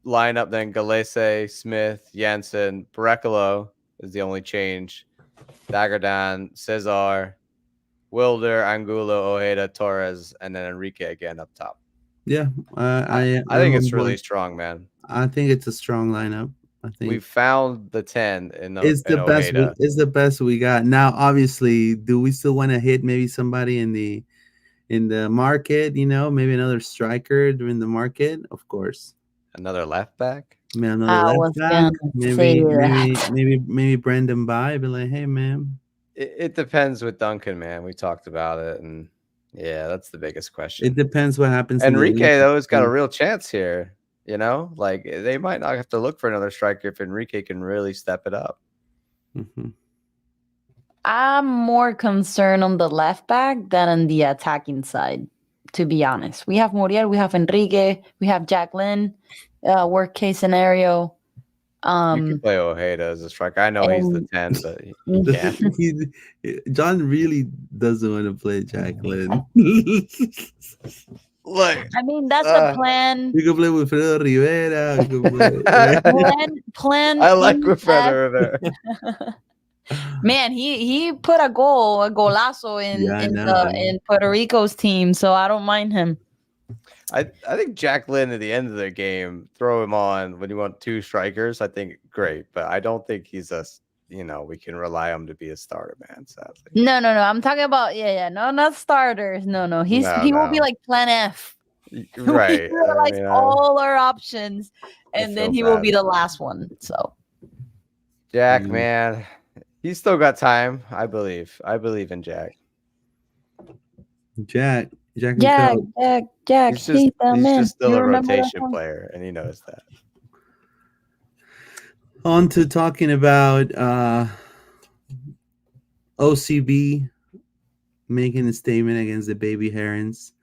Speaker 3: lineup then Galese, Smith, Jensen, Brecalo is the only change. Dagerdan, Cesar, Wilder, Angulo, Ojeda, Torres, and then Enrique again up top.
Speaker 1: Yeah, I
Speaker 3: think it's really strong, man.
Speaker 1: I think it's a strong lineup. I think
Speaker 3: we found the 10 in
Speaker 1: it's the best. It's the best we got. Now, obviously, do we still want to hit maybe somebody in the market? You know, maybe another striker during the market. Of course,
Speaker 3: another left back.
Speaker 1: Another left back. Maybe Brendan By. Be like, hey, man.
Speaker 3: It depends with Duncan, man. We talked about it, and yeah, that's the biggest question.
Speaker 1: It depends what happens.
Speaker 3: Enrique, though, has got a real chance here. You know, like they might not have to look for another striker if Enrique can really step it up.
Speaker 1: Mm-hmm.
Speaker 2: I'm more concerned on the left back than on the attacking side, to be honest. We have Muriel, we have Enrique, we have Jacqueline. Worst case scenario.
Speaker 3: You can play Ojeda as a striker. I know he's the 10, but he can't.
Speaker 1: John really doesn't want to play Jacqueline.
Speaker 3: Look,
Speaker 2: I mean, that's the plan.
Speaker 1: You can play with Fredo Rivera.
Speaker 2: Plan.
Speaker 3: I like Fredo Rivera.
Speaker 2: Man, he put a golazo in Puerto Rico's team, so I don't mind him.
Speaker 3: I think Jack Lynn at the end of the game, throw him on when you want two strikers. I think great, but I don't think he's we can rely on him to be a starter, man. Sadly.
Speaker 2: No. I'm talking about no, not starters. No. He will be like Plan F.
Speaker 3: Right.
Speaker 2: All our options, and then he will be the last one. So,
Speaker 3: Jack, man, he's still got time. I believe in Jack.
Speaker 2: Jack. He's
Speaker 3: just still a rotation player, and he knows that.
Speaker 1: On to talking about OCB making a statement against the Baby Herons.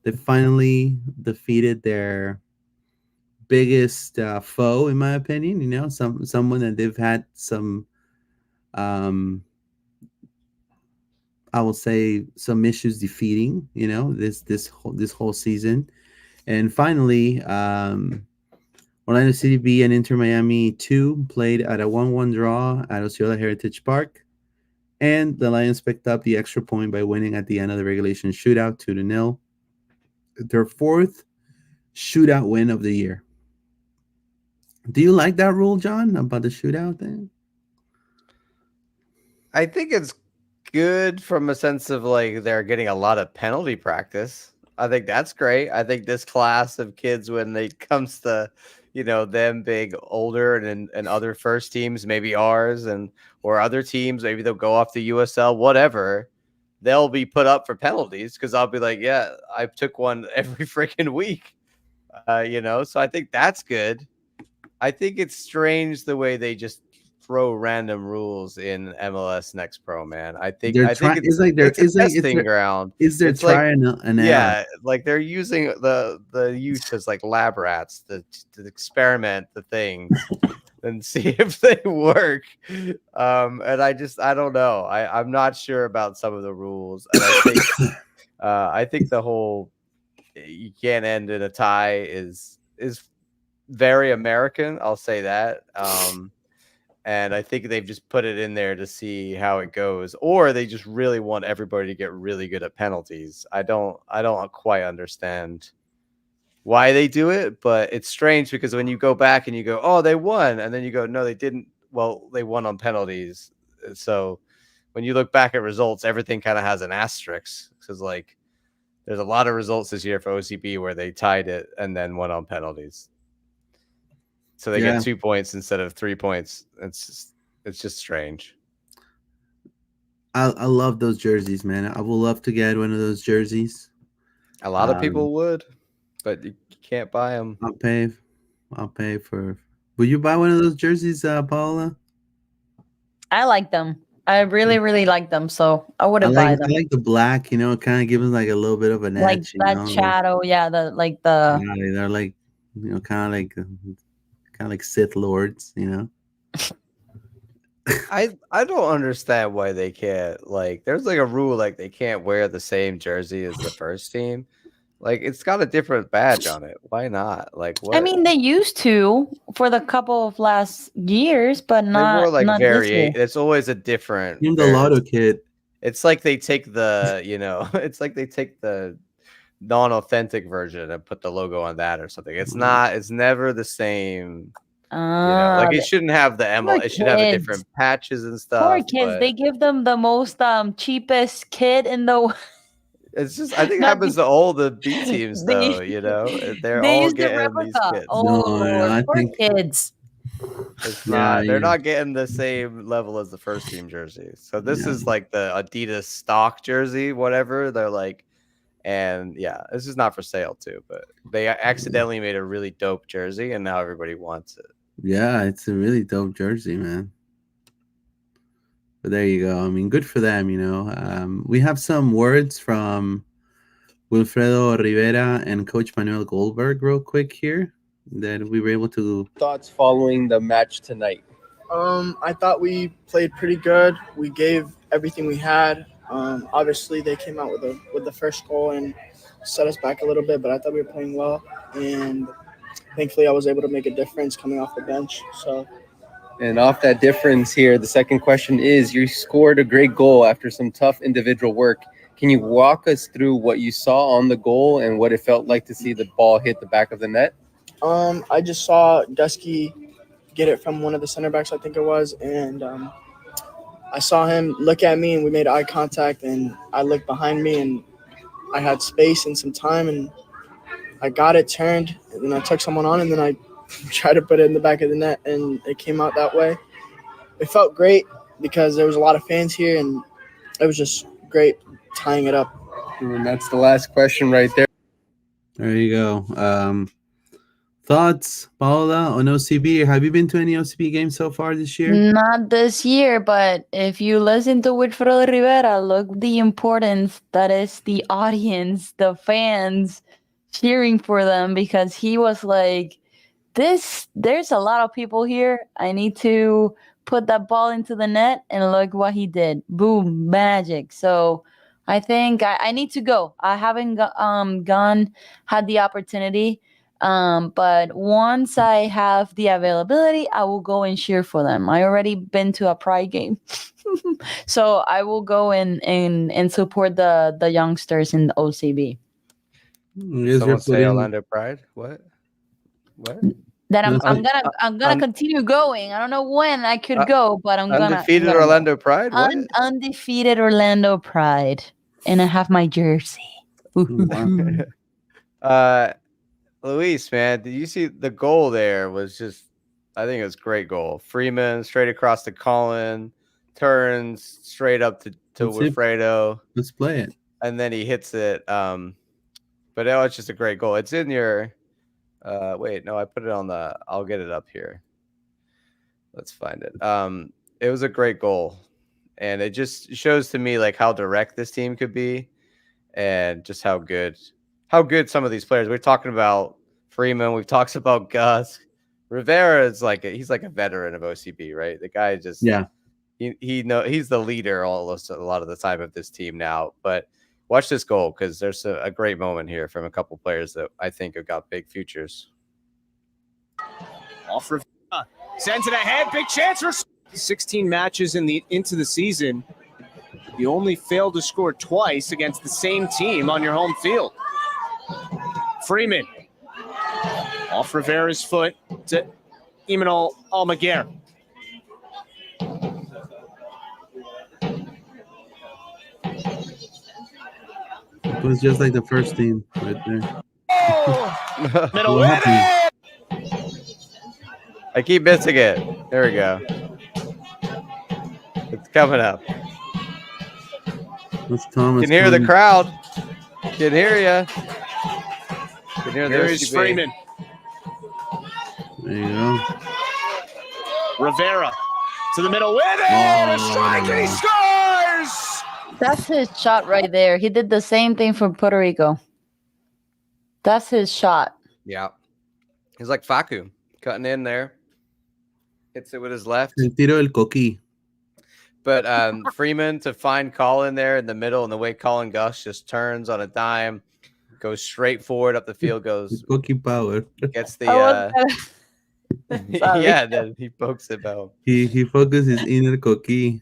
Speaker 1: They finally defeated their biggest foe, in my opinion. You know, someone that they've had some I will say some issues defeating, this whole season. And finally, Orlando City B and Inter Miami 2 played at a 1-1 draw at Osceola Heritage Park. And the Lions picked up the extra point by winning at the end of the regulation shootout 2-0. Their fourth shootout win of the year. Do you like that rule, John, about the shootout thing?
Speaker 3: I think it's good from a sense of they're getting a lot of penalty practice. I think that's great. I think this class of kids, when it comes to them being older and other first teams, maybe ours or other teams, maybe they'll go off the USL, whatever, they'll be put up for penalties because I'll be like, yeah, I took one every freaking week, so I think that's good. I think it's strange the way they just throw random rules in MLS Next Pro, man. I think
Speaker 1: They're trying. It's like they're.
Speaker 3: it's a
Speaker 1: It's like
Speaker 3: testing ground.
Speaker 1: it's their
Speaker 3: It's like
Speaker 1: try and error.
Speaker 3: yeah, like they're using the youth as like lab rats to experiment the things and see if they work. And I don't know. I'm not sure about some of the rules, and I think the whole you can't end in a tie is very American. I'll say that. And I think they've just put it in there to see how it goes, or they just really want everybody to get really good at penalties. I don't quite understand why they do it, but it's strange because when you go back and you go, oh, they won, and then you go, no, they didn't. Well, they won on penalties. So when you look back at results, everything kind of has an asterisk because like there's a lot of results this year for OCB where they tied it and then won on penalties. So they get 2 points instead of 3 points. It's just strange.
Speaker 1: I love those jerseys, man. I would love to get one of those jerseys.
Speaker 3: A lot of people would, but you can't buy them.
Speaker 1: I'll pay for. Will you buy one of those jerseys, Paula?
Speaker 2: I like them. I really, really like them. So I wouldn't buy them.
Speaker 1: I like the black. It kind of gives them like a little bit of an
Speaker 2: like
Speaker 1: edge.
Speaker 2: that shadow. Yeah, they're like
Speaker 1: they're like kind of like Sith Lords.
Speaker 3: I don't understand why they can't, like, there's like a rule like they can't wear the same jersey as the first team. Like it's got a different badge on it. Why not? Like what?
Speaker 2: I mean, they used to for the couple of last years, but not.
Speaker 3: They wore like
Speaker 2: not
Speaker 3: variate. It's always a different.
Speaker 1: The lotto kit.
Speaker 3: It's like they take the it's like they take the non-authentic version and put the logo on that or something. It's not. It's never the same. Like it shouldn't have the emblem. It should have the different patches and stuff.
Speaker 2: Poor kids. They give them the most cheapest kit in the.
Speaker 3: It's just I think it happens to all the B teams though. They're all getting these kids.
Speaker 2: Oh, poor kids.
Speaker 3: It's not. They're not getting the same level as the first team jersey. So this is like the Adidas stock jersey, whatever. They're like. And this is not for sale too, but they accidentally made a really dope jersey and now everybody wants it.
Speaker 1: Yeah, it's a really dope jersey, man. But there you go. I mean, good for them, We have some words from Wilfredo Rivera and Coach Manuel Goldberg real quick here that we were able to.
Speaker 4: Thoughts following the match tonight?
Speaker 5: I thought we played pretty good. We gave everything we had. Obviously, they came out with the first goal and set us back a little bit, but I thought we were playing well. And thankfully, I was able to make a difference coming off the bench.
Speaker 4: And off that difference here, the second question is, you scored a great goal after some tough individual work. Can you walk us through what you saw on the goal and what it felt like to see the ball hit the back of the net?
Speaker 5: I just saw Dusky get it from one of the center backs, I think it was, and I saw him look at me and we made eye contact, and I looked behind me and I had space and some time, and I got it turned, and then I took someone on, and then I tried to put it in the back of the net, and it came out that way. It felt great because there was a lot of fans here, and it was just great tying it up.
Speaker 4: And that's the last question right there.
Speaker 1: There you go. Thoughts, Paola, on OCB? Have you been to any OCB games so far this year?
Speaker 2: Not this year, but if you listen to Wilfredo Rivera, look the importance that is the audience, the fans cheering for them, because he was like, there's a lot of people here. I need to put that ball into the net, and look what he did. Boom, magic. So I think I need to go. I haven't had the opportunity. But once I have the availability, I will go and cheer for them. I already been to a Pride game. So I will go and support the youngsters in the OCB.
Speaker 3: Someone say Orlando Pride? What?
Speaker 2: That I'm gonna continue going. I don't know when I could go, but I'm gonna
Speaker 3: undefeated Orlando Pride. What?
Speaker 2: Undefeated Orlando Pride, and I have my jersey.
Speaker 3: Luis, man, did you see the goal there? Was just, I think it was a great goal. Freeman straight across to Colin, turns straight up to Wilfredo.
Speaker 1: Let's play it.
Speaker 3: And then he hits it. But it's just a great goal. It's in your wait, no, I put it on I'll get it up here. Let's find it. It was a great goal, and it just shows to me like how direct this team could be, and just how good some of these players. We're talking about Freeman. We've talked about Gus. Rivera is he's like a veteran of OCB, right? The guy just
Speaker 1: Yeah.
Speaker 3: He's the leader almost a lot of the time of this team now. But watch this goal because there's a great moment here from a couple players that I think have got big futures.
Speaker 6: Off Rivera. Sends it ahead. Big chance for 16 matches into the season. You only failed to score twice against the same team on your home field. Freeman. Off Rivera's foot to Imanol Almaguer.
Speaker 1: It was just like the first team right there.
Speaker 6: Oh! Middle
Speaker 1: What
Speaker 6: with it!
Speaker 3: I keep missing it. There we go. It's coming up.
Speaker 1: That's Thomas.
Speaker 3: Can hear the crowd. Can hear you. Can hear
Speaker 6: Here
Speaker 3: the
Speaker 6: is
Speaker 3: OCB.
Speaker 6: Freeman.
Speaker 1: There you go.
Speaker 6: Rivera to the middle with it. A strike and he scores!
Speaker 2: That's his shot right there. He did the same thing for Puerto Rico. That's his shot.
Speaker 3: Yeah. He's like Facu, cutting in there. Hits it with his left.
Speaker 1: El tiro del coqui.
Speaker 3: But Freeman to find Colin there in the middle, and the way Colin Gus just turns on a dime, goes straight forward up the field, goes
Speaker 1: Coqui power.
Speaker 3: gets the
Speaker 2: Sorry.
Speaker 3: yeah, then he pokes it out.
Speaker 1: He focuses in the coqui.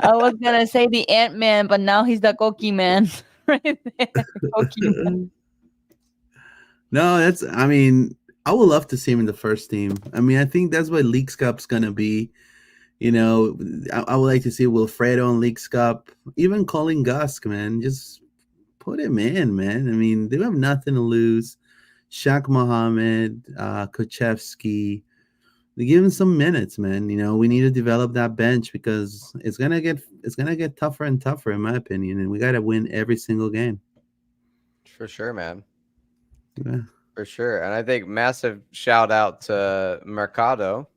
Speaker 2: I was gonna say the Ant-Man, but now he's the Coqui Man. Right there. Coqui Man.
Speaker 1: No, I mean, I would love to see him in the first team. I mean, I think that's what Leagues Cup's gonna be. You know, I would like to see Wilfredo in Leagues Cup, even Colin Gusk, man. Just put him in, man. I mean, they have nothing to lose. Shaq Mohammed, Kochevsky, they give him some minutes, man. You know, we need to develop that bench because it's gonna get tougher and tougher, in my opinion, and we gotta win every single game.
Speaker 3: For sure, man.
Speaker 1: Yeah,
Speaker 3: For sure. And I think massive shout out to Mercado,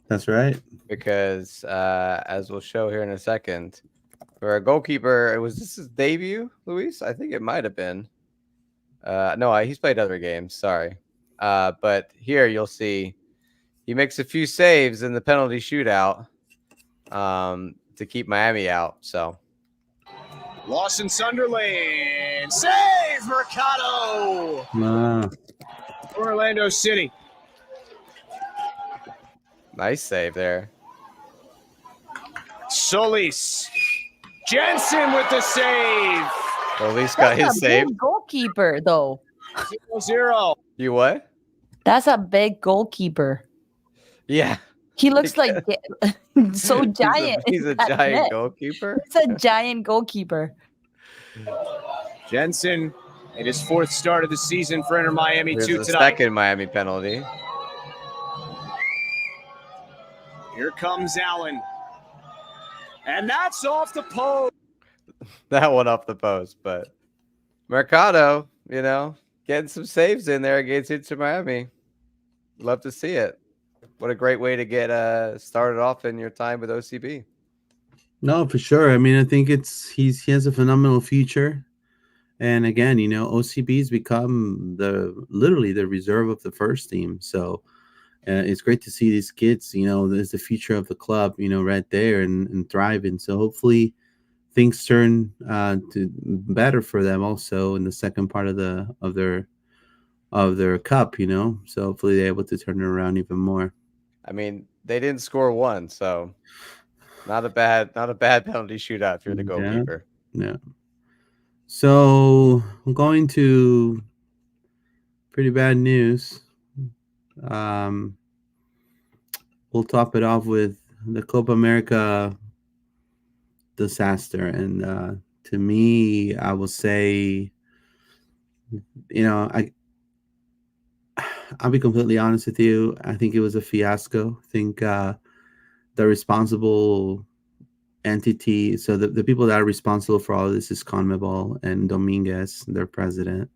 Speaker 1: that's right.
Speaker 3: because as we'll show here in a second, for a goalkeeper, was this his debut, Luis? I think it might have been. No, he's played other games. Sorry. But here you'll see he makes a few saves in the penalty shootout to keep Miami out. So
Speaker 6: Lawson Sunderland. Save Mercado.
Speaker 1: Wow.
Speaker 6: Orlando City.
Speaker 3: nice save there.
Speaker 6: Solis. Jensen with the save.
Speaker 3: Well, at least got
Speaker 2: That's
Speaker 3: his
Speaker 2: a
Speaker 3: save.
Speaker 2: big goalkeeper, though.
Speaker 6: 0-0.
Speaker 3: You what?
Speaker 2: That's a big goalkeeper.
Speaker 3: Yeah.
Speaker 2: He looks like so giant.
Speaker 3: He's a
Speaker 2: in that
Speaker 3: giant
Speaker 2: net.
Speaker 3: goalkeeper.
Speaker 2: It's a giant goalkeeper.
Speaker 6: Jensen made his 4th start of the season for Inter Miami
Speaker 3: Here's
Speaker 6: 2
Speaker 3: the
Speaker 6: tonight.
Speaker 3: second Miami penalty.
Speaker 6: Here comes Allen. And that's off the post.
Speaker 3: That one off the post, but Mercado, you know, getting some saves in there against Inter Miami. Love to see it. What a great way to get started off in your time with OCB.
Speaker 1: No, for sure. I mean, I think he has a phenomenal future. And again, you know, OCB's become literally the reserve of the first team. So it's great to see these kids, you know, there's the future of the club, you know, right there and thriving. So hopefully things turn to better for them also in the second part of their cup, you know. So hopefully they're able to turn it around even more.
Speaker 3: I mean, they didn't score one, so not a bad penalty shootout if you're the goalkeeper.
Speaker 1: Yeah. So I'm going to pretty bad news. We'll top it off with the Copa America disaster. And to me, I will say, you know, I'll be completely honest with you. I think it was a fiasco. I think the responsible entity, so the people that are responsible for all of this is CONMEBOL and Dominguez, their president.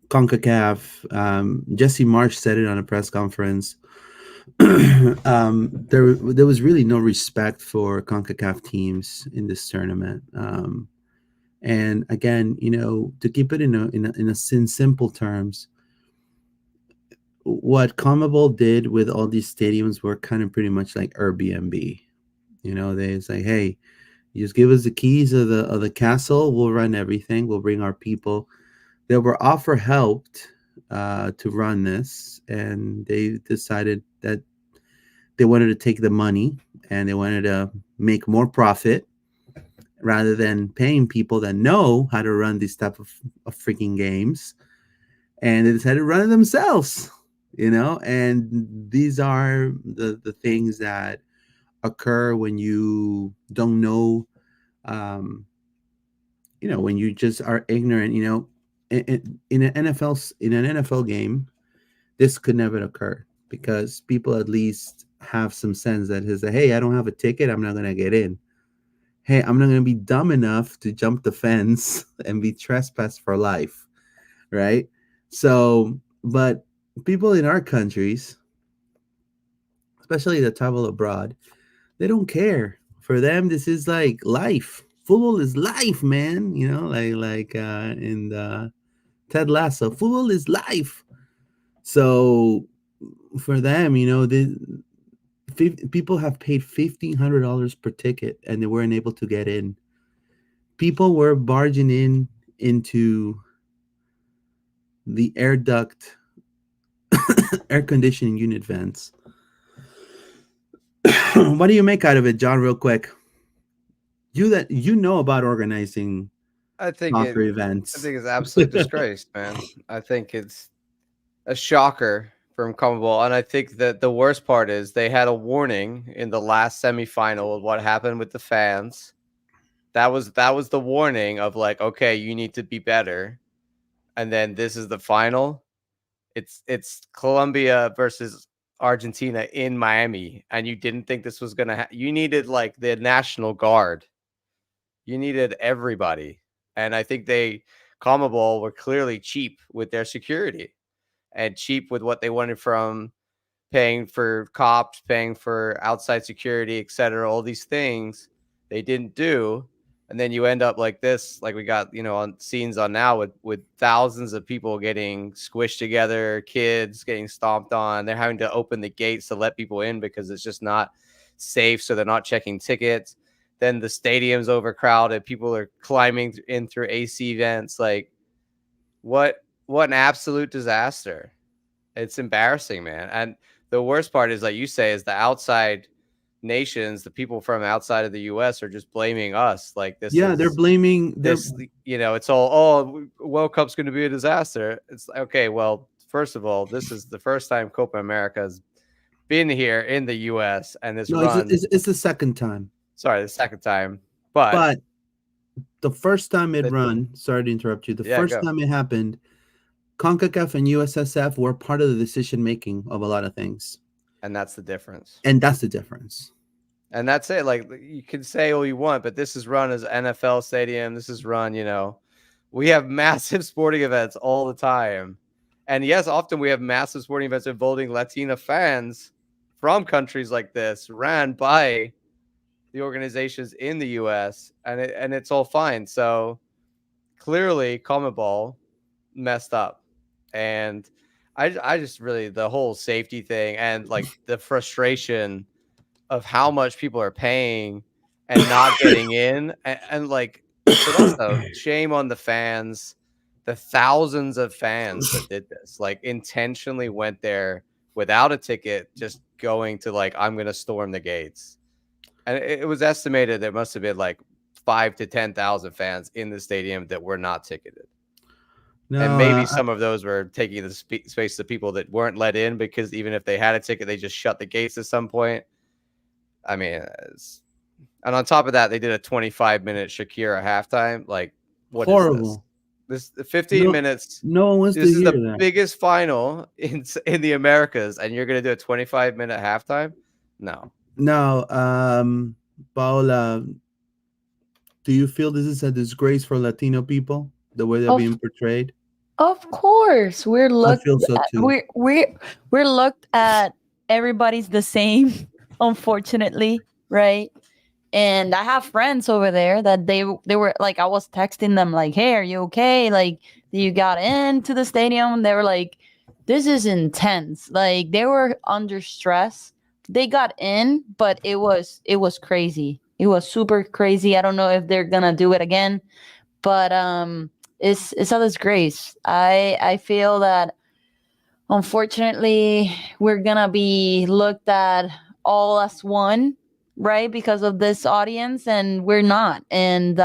Speaker 1: CONCACAF, Jesse Marsh said it on a press conference there was really no respect for CONCACAF teams in this tournament. And again, to keep it in simple terms, what CONMEBOL did with all these stadiums were kind of pretty much like Airbnb. They say, hey, you just give us the keys of the castle, we'll run everything, we'll bring our people. They were offered help to run this, and they decided that they wanted to take the money and they wanted to make more profit rather than paying people that know how to run these type of freaking games. And they decided to run it themselves, and these are the things that occur when you don't know, when you just are ignorant. In an NFL game, this could never occur because people at least have some sense that is, hey, I don't have a ticket, I'm not going to get in. Hey, I'm not going to be dumb enough to jump the fence and be trespassed for life, right? So, but people in our countries, especially that travel abroad, they don't care. For them, this is like life. Football is life, man. Like in the Ted Lasso, football is life. So for them, people have paid $1,500 per ticket and they weren't able to get in. People were barging into the air duct air conditioning unit vents. What do you make out of it, John, real quick? You know about organizing soccer events.
Speaker 3: I think it's absolute disgrace, man. I think it's a shocker from CONMEBOL, and I think that the worst part is they had a warning in the last semifinal of what happened with the fans. That was the warning of like, okay, you need to be better. And then this is the final. It's Colombia versus Argentina in Miami, and you didn't think this was gonna you needed like the National Guard. You needed everybody. And I think CONMEBOL were clearly cheap with their security and cheap with what they wanted from paying for cops, paying for outside security, etc. All these things they didn't do. And then you end up like this, like we got, on scenes on now with thousands of people getting squished together, kids getting stomped on. They're having to open the gates to let people in because it's just not safe. So they're not checking tickets. Then the stadium's overcrowded. People are climbing in through AC vents. Like, what an absolute disaster. It's embarrassing, man. And the worst part is, like you say, is the outside nations, the people from outside of the US are just blaming us. Like this.
Speaker 1: Yeah, they're blaming
Speaker 3: this. It's all, World Cup's going to be a disaster. It's okay. Well, first of all, this is the first time Copa America has been here in the US, and this run.
Speaker 1: It's the second time.
Speaker 3: Sorry, the second time. But
Speaker 1: the first time it run, sorry to interrupt you. The first time it happened, CONCACAF and USSF were part of the decision making of a lot of things.
Speaker 3: And that's the difference.
Speaker 1: And that's it.
Speaker 3: Like, you can say all you want, but this is run as NFL stadium. This is run, we have massive sporting events all the time. And yes, often we have massive sporting events involving Latina fans from countries like this, ran by the organizations in the US, and it's all fine. So clearly CONMEBOL messed up. And I just really, the whole safety thing and like the frustration of how much people are paying and not getting in, and like, but also shame on the fans, the thousands of fans that did this, like intentionally went there without a ticket, just going to like, I'm going to storm the gates. And it was estimated there must have been like 5,000 to 10,000 fans in the stadium that were not ticketed. No, and maybe some of those were taking the space of people that weren't let in because even if they had a ticket, they just shut the gates at some point. I mean, and on top of that, they did a 25-minute Shakira halftime. Like, what
Speaker 1: horrible.
Speaker 3: Is this? 15 minutes.
Speaker 1: No one wants to hear that. This is the
Speaker 3: biggest final in the Americas, and you're going to do a 25-minute halftime? No.
Speaker 1: Now, Paola, do you feel this is a disgrace for Latino people, the way they're being portrayed?
Speaker 2: Of course, we're looked.
Speaker 1: I feel so too.
Speaker 2: We're looked at everybody's the same, unfortunately, right? And I have friends over there that they were like, I was texting them like, "Hey, are you okay? Like, you got into the stadium?" They were like, "This is intense." Like, they were under stress. They got in, but it was crazy. It was super crazy. I don't know if they're gonna do it again, but it's a disgrace. I feel that unfortunately we're gonna be looked at all as one, right, because of this audience, and we're not, and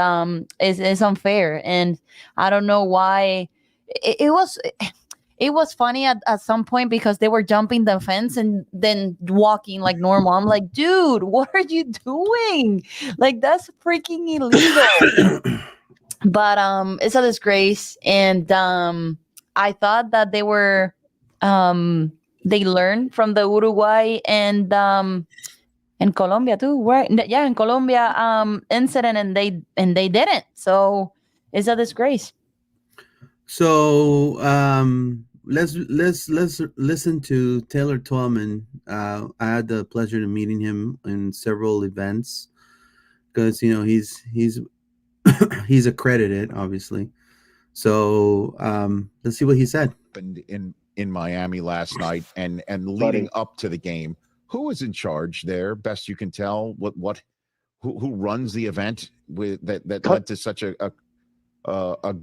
Speaker 2: it's unfair, and I don't know why. It was funny at some point because they were jumping the fence and then walking like normal. I'm like, dude, what are you doing? Like, that's freaking illegal. But it's a disgrace, and I thought that they learned from the Uruguay and Colombia too, right? Yeah, in Colombia incident, and they didn't. So it's a disgrace.
Speaker 1: So let's listen to Taylor Twellman. I had the pleasure of meeting him in several events because he's he's accredited, obviously. So let's see what he said.
Speaker 7: In Miami last night and leading up to the game. Who is in charge there? Best you can tell. Who runs the event that led to such a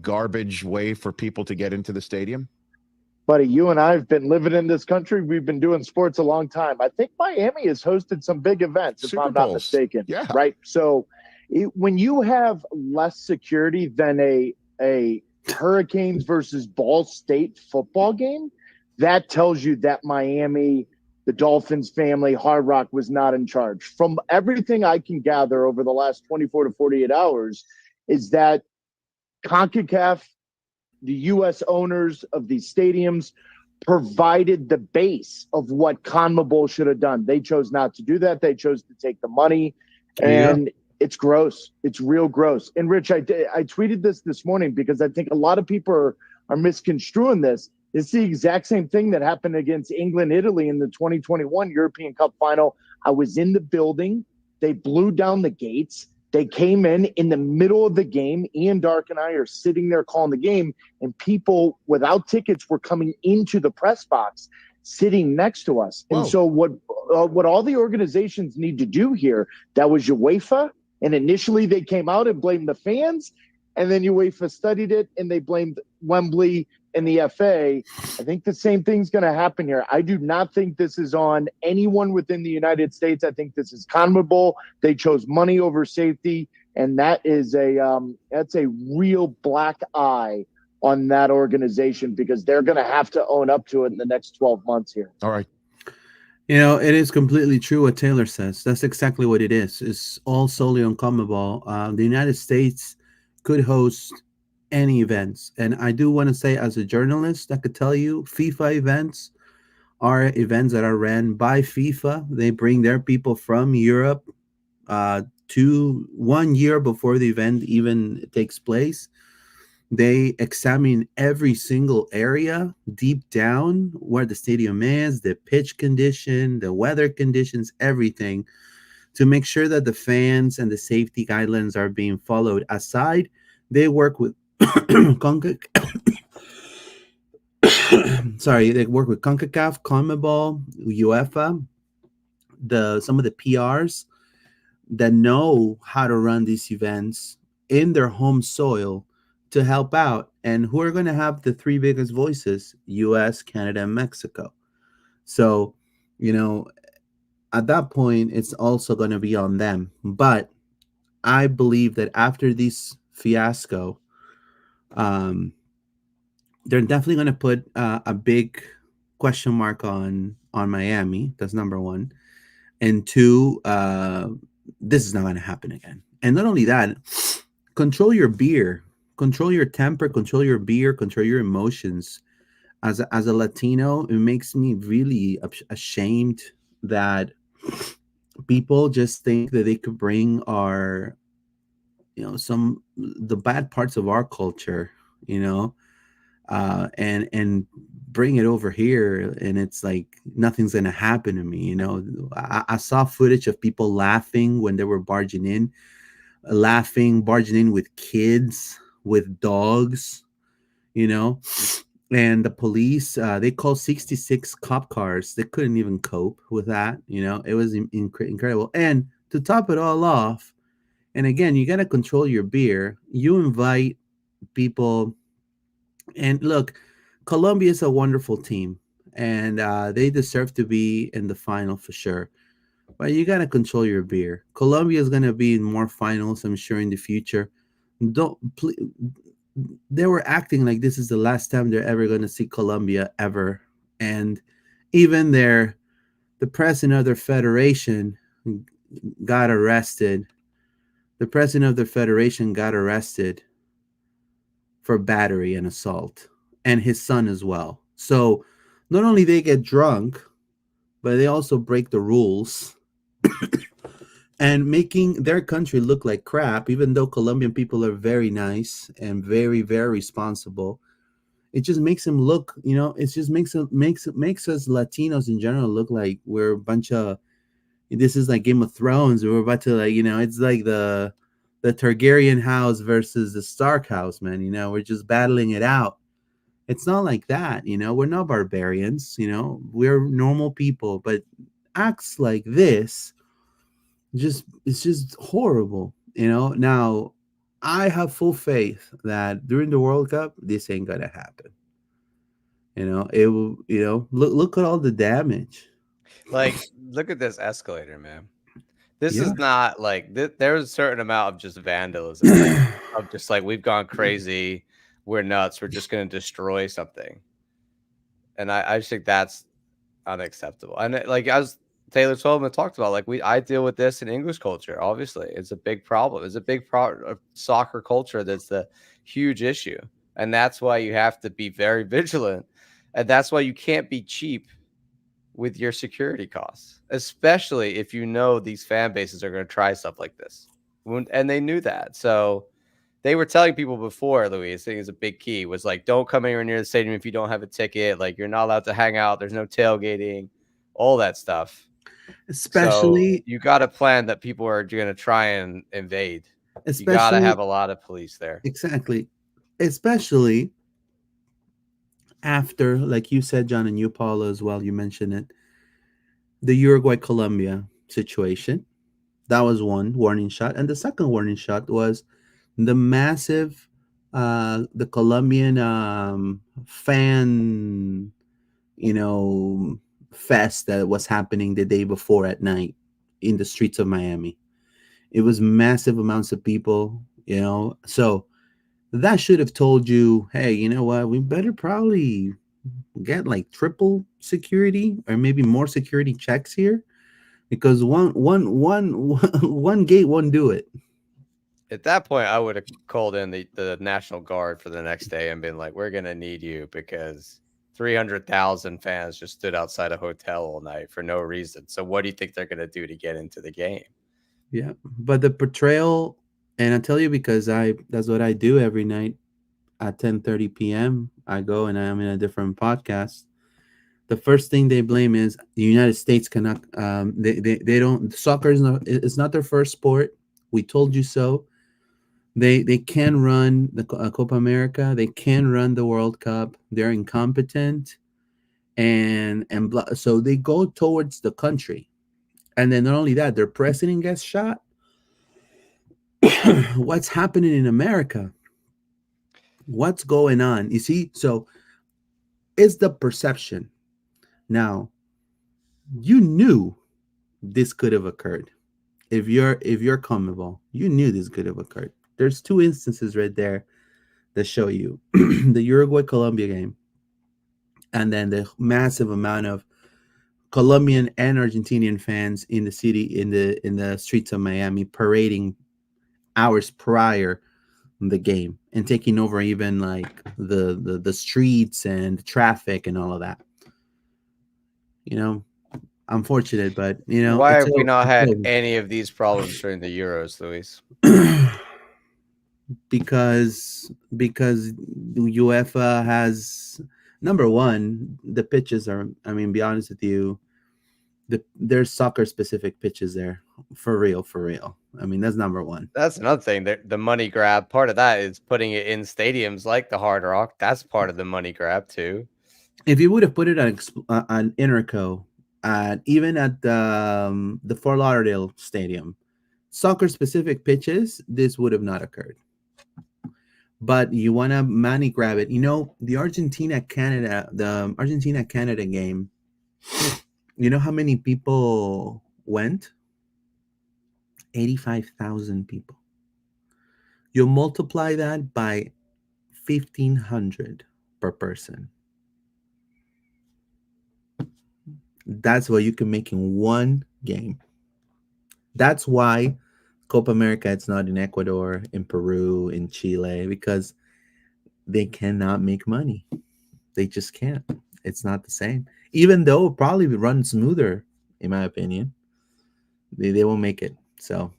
Speaker 7: garbage way for people to get into the stadium?
Speaker 8: Buddy, you and I have been living in this country. We've been doing sports a long time. I think Miami has hosted some big events, if
Speaker 7: Super
Speaker 8: I'm not
Speaker 7: Bowls.
Speaker 8: mistaken.
Speaker 7: Yeah.
Speaker 8: Right. So when you have less security than a Hurricanes versus Ball State football game, that tells you that Miami, the Dolphins family, Hard Rock was not in charge. From everything I can gather over the last 24 to 48 hours is that CONCACAF, the U.S. owners of these stadiums, provided the base of what CONMEBOL should have done. They chose not to do that. They chose to take the money, and it's gross. It's real gross. And Rich, I tweeted this morning because I think a lot of people are misconstruing this. It's the exact same thing that happened against England, Italy in the 2021 European Cup final. I was in the building. They blew down the gates. They came in the middle of the game. Ian Dark and I are sitting there calling the game, and people without tickets were coming into the press box, sitting next to us.
Speaker 7: Whoa.
Speaker 8: And so what all the organizations need to do here, that was UEFA, and initially they came out and blamed the fans, and then UEFA studied it and they blamed Wembley and the FA. I think the same thing's going to happen here. I do not think this is on anyone within the United States. I think this is CONMEBOL. They chose money over safety, and that is that's a real black eye on that organization because they're going to have to own up to it in the next 12 months here.
Speaker 7: All right.
Speaker 1: It is completely true what Taylor says. That's exactly what it is. It's all solely on CONMEBOL. The United States could host any events. And I do want to say, as a journalist, I could tell you FIFA events are events that are ran by FIFA. They bring their people from Europe to 1 year before the event even takes place. They examine every single area deep down where the stadium is, the pitch condition, the weather conditions, everything, to make sure that the fans and the safety guidelines are being followed. Aside, they work with they work with CONCACAF, CONMEBOL, UEFA, some of the PRs that know how to run these events in their home soil to help out. And who are going to have the three biggest voices? US, Canada, and Mexico. So, at that point, it's also going to be on them. But I believe that after this fiasco, they're definitely going to put a big question mark on Miami. That's number one. And two, this is not going to happen again. And not only that, control your beer, control your temper, control your beer, control your emotions. As a Latino, it makes me really ashamed that people just think that they could bring the bad parts of our culture, and bring it over here, and it's like nothing's gonna happen to me. I saw footage of people laughing when they were barging in with kids, with dogs, you know and the police, they called 66 cop cars. They couldn't even cope with that. It was incredible. And to top it all off, and again, you got to control your beer. You invite people, and look, Colombia is a wonderful team, and they deserve to be in the final for sure. But you got to control your beer. Colombia is going to be in more finals, I'm sure, in the future. Don't They were acting like this is the last time they're ever going to see Colombia ever, and even the president of their federation got arrested. The president of the federation got arrested for battery and assault, and his son as well. So not only they get drunk, but they also break the rules and making their country look like crap, even though Colombian people are very nice and very, very responsible. It just makes them look, it just makes us Latinos in general look like we're a bunch of, this is like Game of Thrones. We're about to, like, it's like the Targaryen house versus the Stark house, man. We're just battling it out. It's not like that, we're not barbarians, we're normal people, but acts like this, it's just horrible. Now I have full faith that during the World Cup this ain't gonna happen. It will. Look at all the damage.
Speaker 3: Like, look at this escalator, man. This
Speaker 1: Yeah.
Speaker 3: is not like there's a certain amount of just vandalism of just like, we've gone crazy, we're nuts, we're just going to destroy something, and I just think that's unacceptable. And as Taylor Twellman talked about, like, I deal with this in English culture. Obviously, it's a big problem. It's a big part of soccer culture. That's the huge issue, and that's why you have to be very vigilant, and that's why you can't be cheap with your security costs, especially if these fan bases are going to try stuff like this. And they knew that. So they were telling people before, Luis, I think is a big key, was like, don't come anywhere near the stadium if you don't have a ticket. Like, you're not allowed to hang out. There's no tailgating, all that stuff.
Speaker 1: Especially,
Speaker 3: so you got to plan that people are going to try and invade. You got to have a lot of police there.
Speaker 1: Exactly. Especially after, like you said, John, and you, Paula, as well, you mentioned it, the Uruguay-Colombia situation. That was one warning shot. And the second warning shot was the massive, the Colombian fan, fest that was happening the day before at night in the streets of Miami. It was massive amounts of people, so that should have told you, hey, you know what, we better probably get like triple security or maybe more security checks here, because one gate won't do it.
Speaker 3: At that point, I would have called in the National Guard for the next day and been like, we're going to need you, because 300,000 fans just stood outside a hotel all night for no reason. So what do you think they're going to do to get into the game?
Speaker 1: Yeah, but the portrayal, and I tell you, because that's what I do every night at 10:30 p.m. I go and I'm in a different podcast. The first thing they blame is the United States cannot. They don't. Soccer is not. It's not their first sport. We told you so. They can run the Copa America. They can run the World Cup. They're incompetent, so they go towards the country, and then not only that, their president gets shot. What's happening in America? What's going on? You see, so it's the perception. Now, you knew this could have occurred. If you're CONMEBOL, you knew this could have occurred. There's two instances right there that show you the Uruguay-Colombia game, and then the massive amount of Colombian and Argentinian fans in the city, in the streets of Miami, parading hours prior the game and taking over even like the streets and the traffic and all of that. Unfortunate, but
Speaker 3: why have we not had any of these problems during the Euros, Luis?
Speaker 1: because UEFA has, number one, the pitches are. I mean, be honest with you, there's soccer specific pitches there, for real, for real. I mean, that's number one.
Speaker 3: That's another thing. The money grab part of that is putting it in stadiums like the Hard Rock. That's part of the money grab too.
Speaker 1: If you would have put it on Interco, even at the Fort Lauderdale Stadium, soccer specific pitches, this would have not occurred. But you want to money grab it. You know, the Argentina Canada game, you know how many people went? 85,000 people. You multiply that by 1,500 per person. That's what you can make in one game. That's why Copa America, it's not in Ecuador, in Peru, in Chile, because they cannot make money. They just can't. It's not the same. Even though it probably would run smoother, in my opinion, they won't make it. So,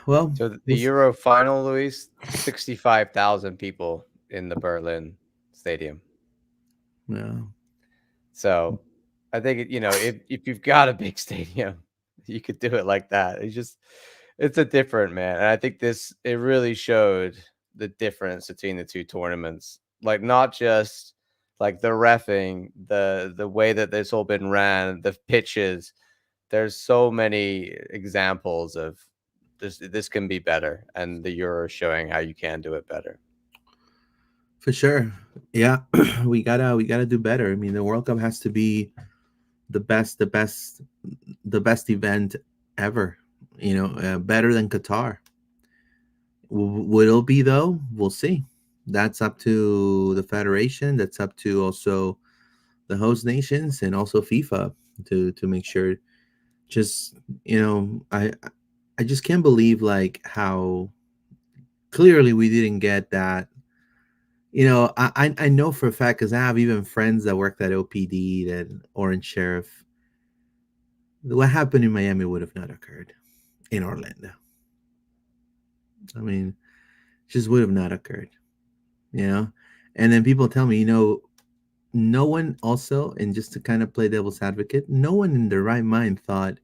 Speaker 1: well.
Speaker 3: So the Euro final, Luis, 65,000 people in the Berlin Stadium.
Speaker 1: Yeah.
Speaker 3: So I think, if you've got a big stadium, you could do it like that. It's a different, man. And I think it really showed the difference between the two tournaments. Like, not just like the reffing, the way that this all been ran, the pitches. There's so many examples of this can be better, and the Euro is showing how you can do it better.
Speaker 1: For sure. Yeah. we gotta do better. I mean, the World Cup has to be the best event ever, better than Qatar. Will it be, though? We'll see. That's up to the federation. That's up to also the host nations and also FIFA to make sure. Just, I just can't believe like how clearly we didn't get that. I know for a fact, because I have even friends that worked at OPD, that Orange Sheriff. What happened in Miami would have not occurred in Orlando. I mean, just would have not occurred, And then people tell me, no one also, and just to kind of play devil's advocate, no one in their right mind thought,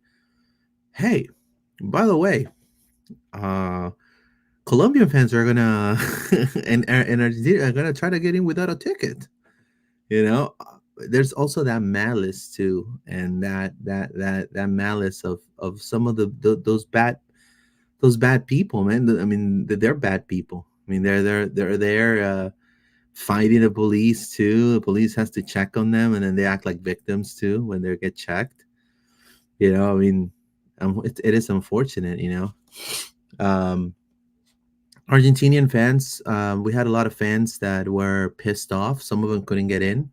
Speaker 1: hey, by the way, Colombian fans are gonna and Argentina are gonna try to get in without a ticket. There's also that malice too, and that malice of some of those bad people, man. I mean, they're bad people. I mean, they're there fighting the police too. The police has to check on them, and then they act like victims too when they get checked. I mean, it is unfortunate, Argentinian fans, we had a lot of fans that were pissed off. Some of them couldn't get in.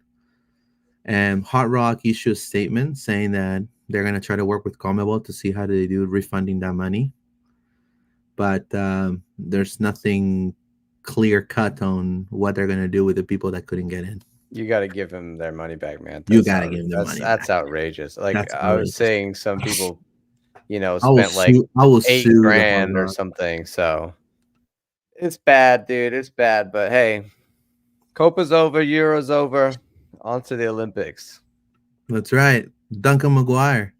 Speaker 1: And Hard Rock issued a statement saying that they're going to try to work with CONMEBOL to see how they do refunding that money. But there's nothing clear cut on what they're going to do with the people that couldn't get in.
Speaker 3: You got to give them their money back, man.
Speaker 1: You got to give them their money back.
Speaker 3: That's outrageous. Like,
Speaker 1: That's
Speaker 3: I was
Speaker 1: outrageous.
Speaker 3: saying, some people, spent
Speaker 1: I will
Speaker 3: $8 grand or something. So it's bad, dude. It's bad. But hey, Copa's over, Euro's over. On to the Olympics.
Speaker 1: That's right. Duncan McGuire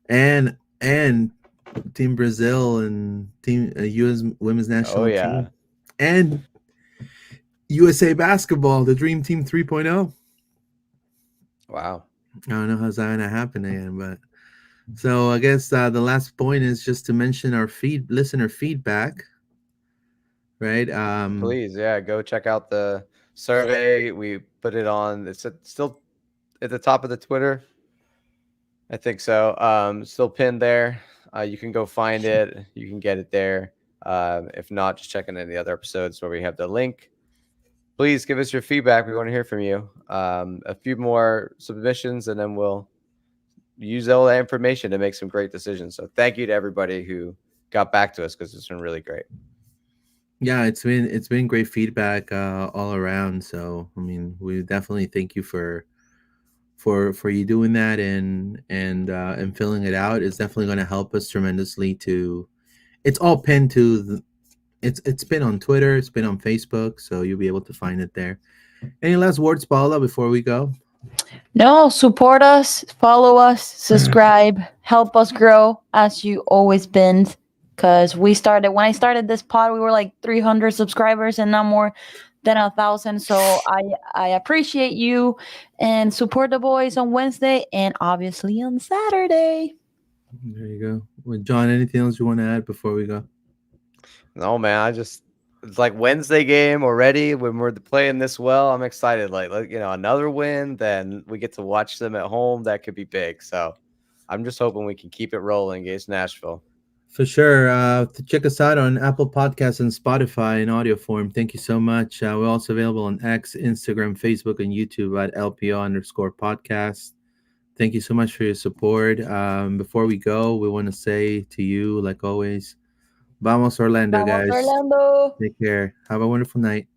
Speaker 1: and Team Brazil and Team U.S. Women's National Team. And USA Basketball, the Dream Team 3.0.
Speaker 3: Wow.
Speaker 1: I don't know how's that going to happen again, but so I guess the last point is just to mention our listener feedback, right?
Speaker 3: Please, go check out the survey. We put it on. It's still at the top of the Twitter. I think so. Still pinned there. You can go find it. You can get it there. If not, just check in the other episodes where we have the link. Please give us your feedback. We want to hear from you. A few more submissions, and then we'll use all that information to make some great decisions. So thank you to everybody who got back to us, because it's been really great.
Speaker 1: Yeah, it's been great feedback all around. So I mean, we definitely thank you for you doing that and filling it out. It's definitely going to help us tremendously. It's all pinned to It's been on Twitter, it's been on Facebook, so you'll be able to find it there. Any last words, Paula, before we go?
Speaker 2: No, support us, follow us, subscribe, help us grow as you always been. Because when I started this pod, we were like 300 subscribers and now more than 1,000. So I appreciate you and support the boys on Wednesday and obviously on Saturday.
Speaker 1: There you go. Well, John, anything else you want to add before we go?
Speaker 3: No, man. It's like Wednesday game already. When we're playing this well, I'm excited. Like another win, then we get to watch them at home. That could be big. So I'm just hoping we can keep it rolling against Nashville.
Speaker 1: For sure. Check us out on Apple Podcasts and Spotify in audio form. Thank you so much. We're also available on X, Instagram, Facebook, and YouTube at LPO_podcast. Thank you so much for your support. Before we go, we want to say to you, like always, Vamos Orlando,
Speaker 2: Vamos,
Speaker 1: guys.
Speaker 2: Orlando.
Speaker 1: Take care. Have a wonderful night.